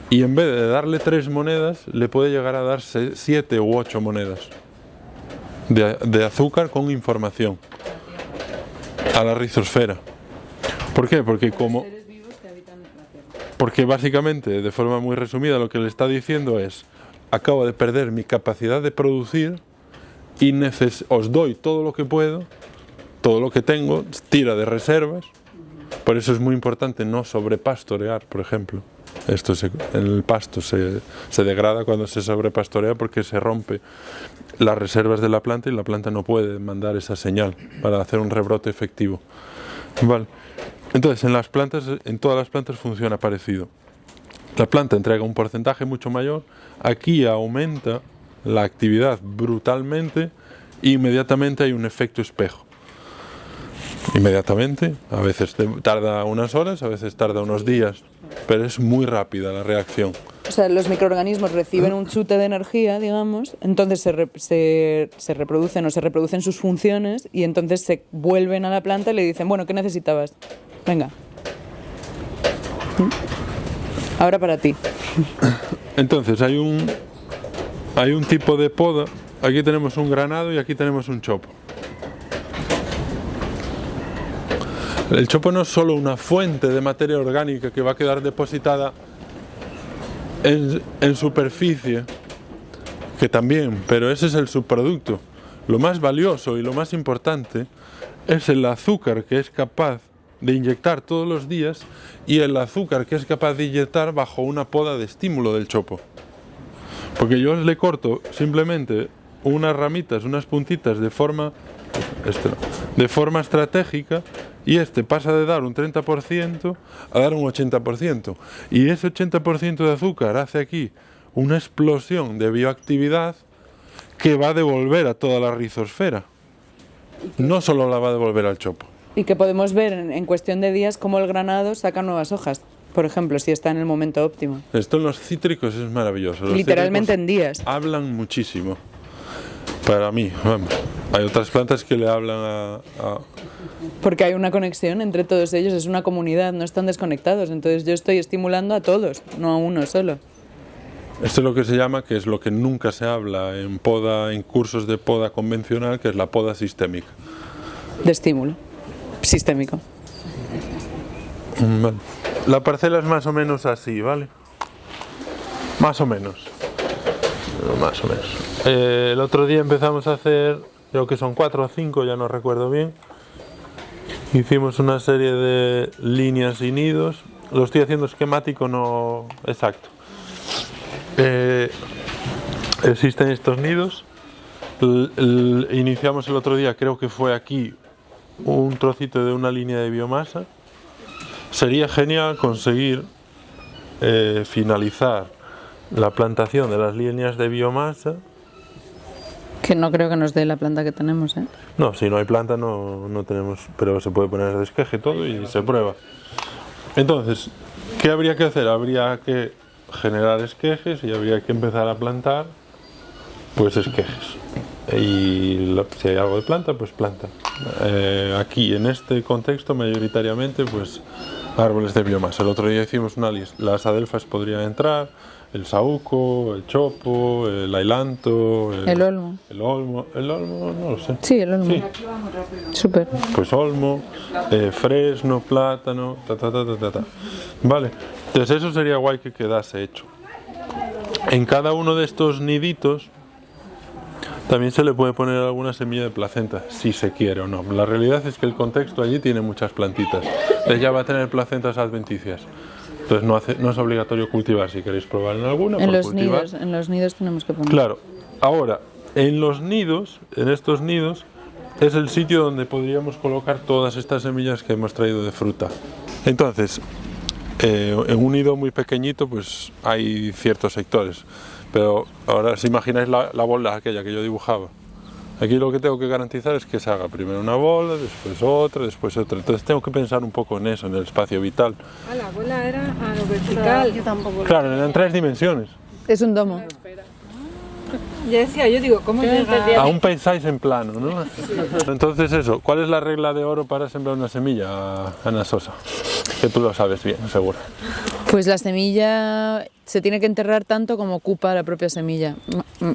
Speaker 3: y en vez de darle 3 monedas le puede llegar a dar 7 u 8 monedas de azúcar con información a la rizosfera. ¿Por qué? Porque básicamente, de forma muy resumida, lo que le está diciendo es: acabo de perder mi capacidad de producir y os doy todo lo que puedo, todo lo que tengo, tira de reservas. Por eso es muy importante no sobrepastorear, por ejemplo. El pasto se degrada cuando se sobrepastorea porque se rompe las reservas de la planta y la planta no puede mandar esa señal para hacer un rebrote efectivo. Vale. Entonces, en todas las plantas funciona parecido. La planta entrega un porcentaje mucho mayor, aquí aumenta la actividad brutalmente e inmediatamente hay un efecto espejo. Inmediatamente, a veces tarda unas horas, a veces tarda unos días pero es muy rápida la reacción.
Speaker 1: O sea, los microorganismos reciben un chute de energía, digamos, entonces se reproducen o se reproducen sus funciones y entonces se vuelven a la planta y le dicen, bueno, ¿qué necesitabas? Venga. Ahora para ti.
Speaker 3: Entonces hay un tipo de poda, aquí tenemos un granado y aquí tenemos un chopo. El chopo no es solo una fuente de materia orgánica que va a quedar depositada en superficie, que también, pero ese es el subproducto. Lo más valioso y lo más importante es el azúcar que es capaz de inyectar todos los días y el azúcar que es capaz de inyectar bajo una poda de estímulo del chopo. Porque yo le corto simplemente unas ramitas, unas puntitas de forma estratégica y pasa de dar un 30% a dar un 80%. Y ese 80% de azúcar hace aquí una explosión de bioactividad que va a devolver a toda la rizosfera. No solo la va a devolver al chopo.
Speaker 1: Y que podemos ver en cuestión de días cómo el granado saca nuevas hojas, por ejemplo, si está en el momento óptimo.
Speaker 3: Esto en los cítricos es maravilloso. Los
Speaker 1: literalmente en días.
Speaker 3: Hablan muchísimo. Para mí, vamos. Hay otras plantas que le hablan a...
Speaker 1: Porque hay una conexión entre todos ellos, es una comunidad, no están desconectados. Entonces yo estoy estimulando a todos, no a uno solo.
Speaker 3: Esto es lo que se llama, que es lo que nunca se habla en poda, en cursos de poda convencional, que es la poda sistémica.
Speaker 1: De estímulo. Sistémico.
Speaker 3: Vale. La parcela es más o menos así, ¿vale? Más o menos. Más o menos. El otro día empezamos a hacer, creo que son 4 o 5, ya no recuerdo bien. Hicimos una serie de líneas y nidos. Lo estoy haciendo esquemático, no exacto. Existen estos nidos. Iniciamos el otro día, creo que fue aquí, un trocito de una línea de biomasa. Sería genial conseguir finalizar la plantación de las líneas de biomasa.
Speaker 1: Que no creo que nos dé la planta que tenemos, ¿eh?
Speaker 3: No, si no hay planta no tenemos, pero se puede poner de esqueje todo y se prueba. Entonces, ¿qué habría que hacer? Habría que generar esquejes y habría que empezar a plantar pues esquejes. Y si hay algo de planta, pues planta. Aquí en este contexto mayoritariamente pues árboles de biomasa. El otro día hicimos una lista. Las adelfas podrían entrar, el saúco, el chopo, el ailanto,
Speaker 1: el olmo.
Speaker 3: El olmo no lo sé.
Speaker 1: Sí, el olmo.
Speaker 3: Sí.
Speaker 1: Súper.
Speaker 3: Pues olmo, fresno, plátano, Vale, entonces eso sería guay que quedase hecho. En cada uno de estos niditos también se le puede poner alguna semilla de placenta, si se quiere o no. La realidad es que el contexto allí tiene muchas plantitas. Entonces ya va a tener placentas adventicias. Entonces no es obligatorio cultivar. Si queréis probar en alguna,
Speaker 1: en los nidos tenemos que poner.
Speaker 3: Claro. Ahora, en estos nidos, es el sitio donde podríamos colocar todas estas semillas que hemos traído de fruta. Entonces, en un nido muy pequeñito, pues hay ciertos sectores. Pero ahora, si imagináis la bola aquella que yo dibujaba, aquí lo que tengo que garantizar es que se haga primero una bola, después otra, después otra. Entonces tengo que pensar un poco en eso, en el espacio vital.
Speaker 7: Ah, la bola era a lo vertical.
Speaker 5: Yo tampoco.
Speaker 3: Claro, eran 3 dimensiones.
Speaker 1: Es un domo.
Speaker 7: Ya decía, yo digo, ¿cómo llega?
Speaker 3: Aún pensáis en plano, ¿no? Entonces eso, ¿cuál es la regla de oro para sembrar una semilla, Ana Sosa? Que tú lo sabes bien, seguro.
Speaker 1: Pues la semilla se tiene que enterrar tanto como ocupa la propia semilla.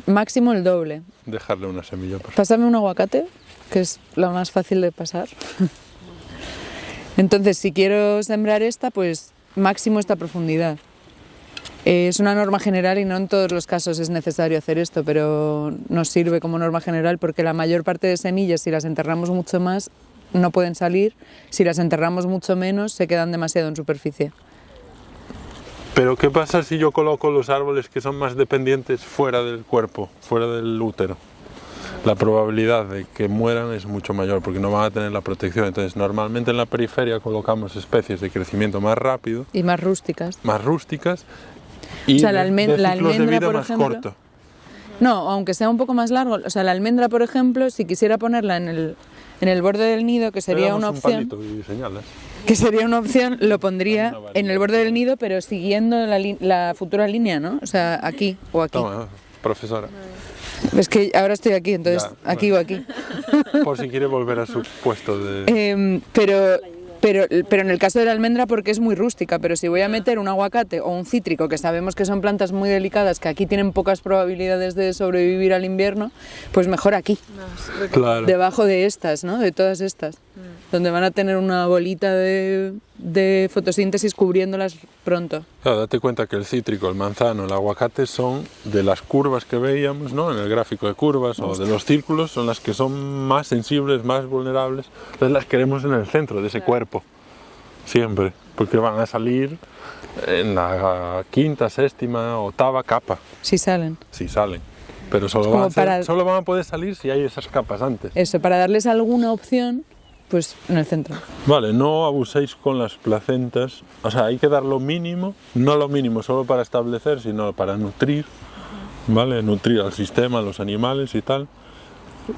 Speaker 1: Máximo el doble.
Speaker 3: Dejarle una semilla. Por favor.
Speaker 1: Pásame un aguacate, que es la más fácil de pasar. Entonces, si quiero sembrar esta, pues máximo esta profundidad. Es una norma general y no en todos los casos es necesario hacer esto, pero nos sirve como norma general porque la mayor parte de semillas, si las enterramos mucho más, no pueden salir. Si las enterramos mucho menos, se quedan demasiado en superficie.
Speaker 3: Pero ¿qué pasa si yo coloco los árboles que son más dependientes fuera del cuerpo, fuera del útero? La probabilidad de que mueran es mucho mayor porque no van a tener la protección. Entonces, normalmente en la periferia colocamos especies de crecimiento más rápido.
Speaker 1: Y más rústicas.
Speaker 3: Más rústicas. Y
Speaker 1: o sea, la
Speaker 3: almendra,
Speaker 1: por ejemplo. Corto. No, aunque sea un poco más largo. O sea, la almendra, por ejemplo, si quisiera ponerla en en el borde del nido, que sería una opción.
Speaker 3: Un palito y señalas.
Speaker 1: Que sería una opción, lo pondría en el borde del nido, pero siguiendo la futura línea, ¿no? O sea, aquí o aquí.
Speaker 3: Toma, profesora.
Speaker 1: Es que ahora estoy aquí, entonces
Speaker 3: Ya,
Speaker 1: aquí o aquí.
Speaker 3: Por si quiere volver a su puesto de...
Speaker 1: Pero en el caso de la almendra, porque es muy rústica, pero si voy a meter un aguacate o un cítrico, que sabemos que son plantas muy delicadas, que aquí tienen pocas probabilidades de sobrevivir al invierno, pues mejor aquí,
Speaker 3: Claro.
Speaker 1: debajo de estas, ¿no? De todas estas, donde van a tener una bolita de fotosíntesis cubriéndolas pronto.
Speaker 3: Claro, date cuenta que el cítrico, el manzano, el aguacate son de las curvas que veíamos, ¿no? En el gráfico de curvas o de los círculos, son las que son más sensibles, más vulnerables. Entonces las queremos en el centro de ese cuerpo, siempre, porque van a salir en la quinta, séptima, octava capa,
Speaker 1: Si salen.
Speaker 3: si salen. Pero solo,
Speaker 1: como
Speaker 3: solo van a poder salir si hay esas capas antes.
Speaker 1: Eso, para darles alguna opción, pues en el centro.
Speaker 3: Vale, no abuséis con las placentas, o sea, hay que dar lo mínimo, no lo mínimo solo para establecer, sino para nutrir, ¿vale? Nutrir al sistema, a los animales y tal,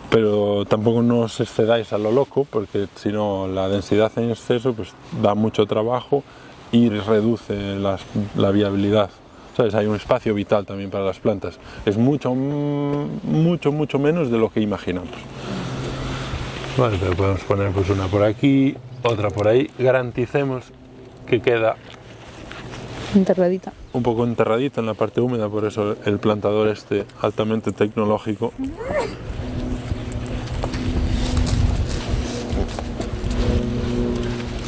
Speaker 3: pero tampoco no os excedáis a lo loco, porque si no la densidad en exceso pues da mucho trabajo y reduce la viabilidad. ¿Sabes? Hay un espacio vital también para las plantas, es mucho menos de lo que imaginamos. Vale, pero podemos poner pues una por aquí, otra por ahí. Garanticemos que queda
Speaker 1: Enterradita.
Speaker 3: un poco enterradita en la parte húmeda, por eso el plantador este altamente tecnológico.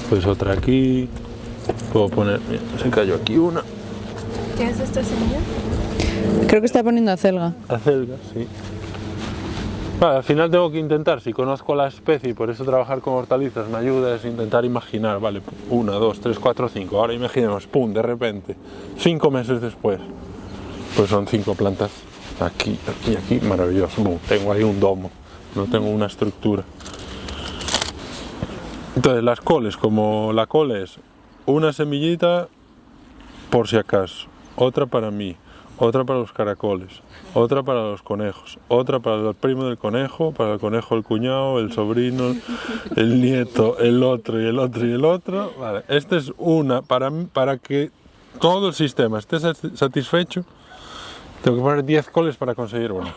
Speaker 3: Pues otra aquí. Puedo poner, mira, se cayó aquí una.
Speaker 2: ¿Qué es esta semilla?
Speaker 1: Creo que está poniendo acelga.
Speaker 3: Acelga, sí. Vale, al final tengo que intentar, si conozco la especie y por eso trabajar con hortalizas me ayuda, es intentar imaginar, vale, 1, 2, 3, 4, 5, ahora imaginemos, pum, de repente, 5 meses después, pues son 5 plantas, aquí, aquí, aquí, maravilloso, boom, tengo ahí un domo, no tengo una estructura. Entonces las coles, como la col es una semillita por si acaso, otra para mí, otra para los caracoles, otra para los conejos, otra para el primo del conejo, para el conejo el cuñado, el sobrino, el nieto, el otro y el otro y el otro. Vale, esta es una, para que todo el sistema esté satisfecho, tengo que poner 10 coles para conseguir una.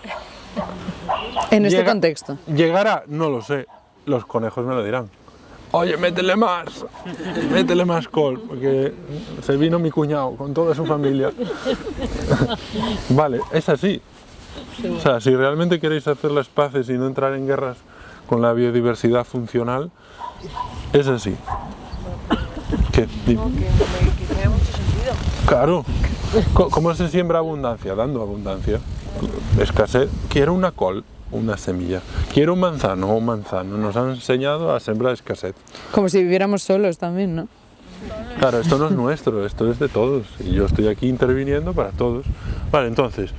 Speaker 1: En este contexto.
Speaker 3: ¿Llegará? No lo sé, los conejos me lo dirán. Oye, métele más col, porque se vino mi cuñado con toda su familia. Vale, es así. O sea, si realmente queréis hacer las paces y no entrar en guerras con la biodiversidad funcional, es así. ¿Qué?
Speaker 5: Que tiene mucho sentido.
Speaker 3: Claro. ¿Cómo se siembra abundancia? Dando abundancia. Escasez. Quiero una col. Una semilla. Quiero un manzano. Nos han enseñado a sembrar escasez.
Speaker 1: Como si viviéramos solos también, ¿no?
Speaker 3: Claro, esto no es nuestro, esto es de todos. Y yo estoy aquí interviniendo para todos. Vale, entonces,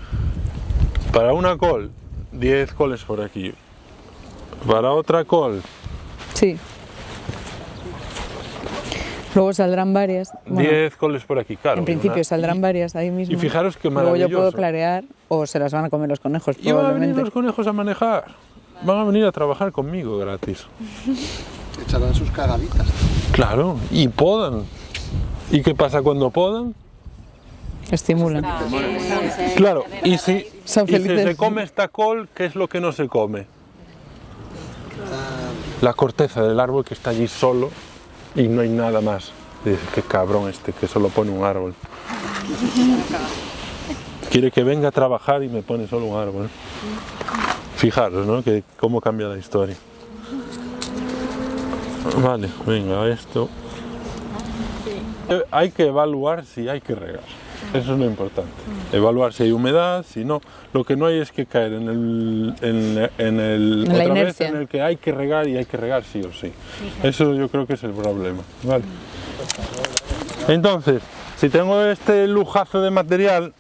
Speaker 3: para una col, 10 coles por aquí. Para otra col,
Speaker 1: Sí. Luego saldrán varias. Bueno,
Speaker 3: 10 coles por aquí, claro.
Speaker 1: en principio saldrán varias ahí mismo.
Speaker 3: Y fijaros qué
Speaker 1: Luego
Speaker 3: maravilloso.
Speaker 1: yo puedo clarear o se las van a comer los conejos,
Speaker 3: Y van a venir
Speaker 1: probablemente.
Speaker 3: los conejos a manejar. Van a venir a trabajar conmigo gratis.
Speaker 10: Echarán sus cagaditas.
Speaker 3: Claro, y podan. ¿Y qué pasa cuando podan?
Speaker 1: Estimulan.
Speaker 3: Claro, y si
Speaker 1: Son
Speaker 3: se
Speaker 1: felices.
Speaker 3: come esta col, ¿qué es lo que no se come? La corteza del árbol que está allí solo y no hay nada más. Dice, qué cabrón este que solo pone un árbol. Quiere que venga a trabajar y me pone solo un árbol. Fijaros, ¿no? Que cómo cambia la historia. Vale, venga, esto. Hay que evaluar si hay que regar. Eso es lo importante. Evaluar si hay humedad, si no. Lo que no hay es que caer en
Speaker 1: la
Speaker 3: otra vez
Speaker 1: inercia.
Speaker 3: en el que hay que regar y hay que regar sí o sí. Eso yo creo que es el problema. Vale. Entonces, si tengo este lujazo de material,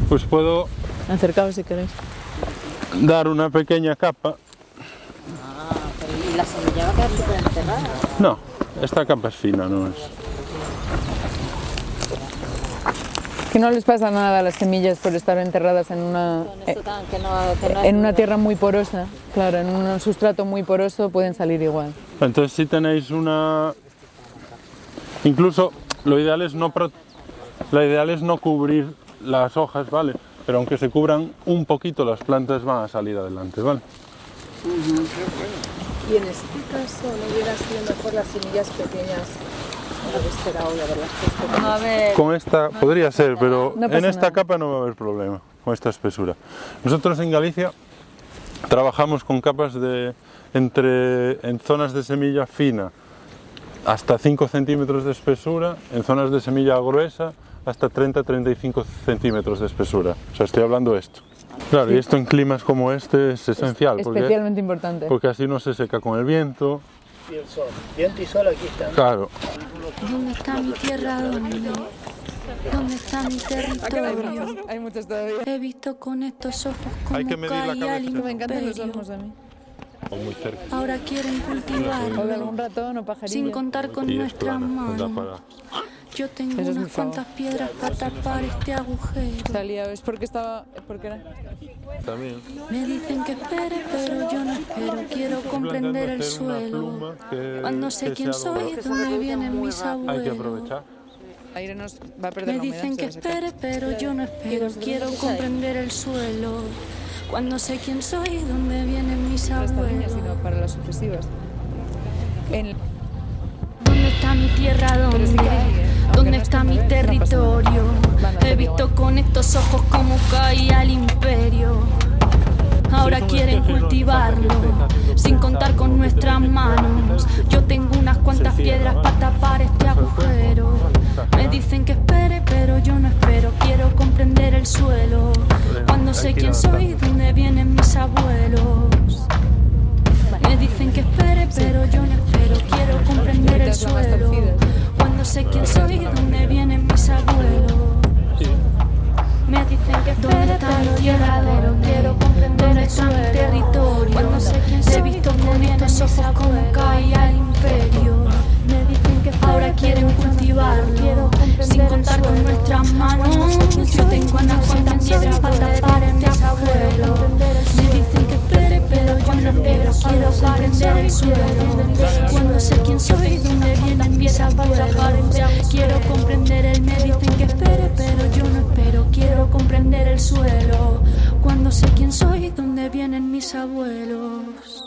Speaker 3: pues puedo
Speaker 1: Acercaos si queréis.
Speaker 3: dar una pequeña capa.
Speaker 11: ¿Y la semilla va a quedar súper enterrada?
Speaker 3: No, esta capa es fina, no es.
Speaker 1: Que no les pasa nada a las semillas por estar enterradas en una tierra muy porosa. Claro, en un sustrato muy poroso pueden salir igual.
Speaker 3: Entonces si tenéis incluso lo ideal es no cubrir las hojas, ¿vale? Pero aunque se cubran un poquito, las plantas van a salir adelante, ¿vale?
Speaker 5: Y en este caso, ¿no hubiera sido mejor las semillas pequeñas? Haber esperado y haberlas puesto.
Speaker 11: A ver.
Speaker 3: Con esta podría ser, pero
Speaker 1: No pasa
Speaker 3: en esta
Speaker 1: nada.
Speaker 3: capa no va a haber problema, con esta espesura. Nosotros en Galicia trabajamos con capas en zonas de semilla fina hasta 5 centímetros de espesura, en zonas de semilla gruesa hasta 30-35 centímetros de espesura. O sea, estoy hablando de esto. Claro, y esto en climas como este es esencial,
Speaker 1: Especialmente importante.
Speaker 3: porque así no se seca con el viento.
Speaker 8: Y el sol. Viento y sol aquí están.
Speaker 3: Claro.
Speaker 12: ¿Dónde está mi tierra? ¿Dónde está mi territorio?
Speaker 1: Hay muchos todavía.
Speaker 12: He visto con estos ojos como
Speaker 3: Hay que medir la
Speaker 12: caía el
Speaker 3: cabeza.
Speaker 1: Me encantan los
Speaker 12: imperio.
Speaker 1: ojos a mí.
Speaker 3: O muy cerca.
Speaker 12: Ahora quieren
Speaker 1: O de
Speaker 12: cultivarlo,
Speaker 1: algún ratón o pajarillo.
Speaker 12: sin contar con
Speaker 3: Y es
Speaker 12: nuestras
Speaker 3: plana, da
Speaker 12: manos. Yo tengo
Speaker 1: Eso es mi
Speaker 12: unas cuantas piedras para tapar este agujero.
Speaker 1: Salía, es porque era.
Speaker 3: También.
Speaker 12: Me dicen que espere, pero yo no espero. Quiero comprender el suelo. Cuando sé quién soy, dónde vienen mis
Speaker 3: Hay que
Speaker 12: abuelos.
Speaker 3: aprovechar.
Speaker 1: Aire nos va a perder
Speaker 12: Me
Speaker 1: la humedad.
Speaker 12: dicen
Speaker 1: se
Speaker 12: que
Speaker 1: va a secar.
Speaker 12: espere, pero yo no espero. Quiero comprender el suelo. Cuando sé quién soy, dónde vienen mis
Speaker 1: Para esta línea,
Speaker 12: abuelos.
Speaker 1: sino para las sucesivas.
Speaker 12: ¿Dónde está mi tierra?
Speaker 1: Pero sí que hay, aunque
Speaker 12: ¿Dónde
Speaker 1: no
Speaker 12: está
Speaker 1: esté
Speaker 12: mi
Speaker 1: en red, no pasa nada.
Speaker 12: territorio?
Speaker 1: Van a hacer
Speaker 12: He visto
Speaker 1: igual.
Speaker 12: con estos ojos cómo caía el imperio. Ahora quieren cultivarlo, sin contar con nuestras manos. Yo tengo unas cuantas piedras para tapar este agujero. Me dicen que espere, pero yo no espero. Quiero comprender el suelo. Cuando sé quién soy, dónde vienen mis abuelos. Me dicen que espere, pero yo no espero. Quiero comprender el suelo. Cuando sé quién soy, dónde vienen mis abuelos. Me dicen que ¿dónde está mi tierra? Quiero comprender está mi territorio. Cuando sé quién soy, he visto con estos ojos cómo caía el imperio. Me dicen que ahora quieren cultivarlo, sin contar con nuestras manos. Yo tengo unas cuantas piedras para tapar este agujero. Me dicen que espere, pero yo no espero. Quiero comprender el suelo. Cuando sé quién soy, dónde vienen mis abuelos. Quiero comprender el me dicen que espere, pero yo no espero. Quiero comprender el suelo. Cuando sé quién soy, dónde vienen mis abuelos.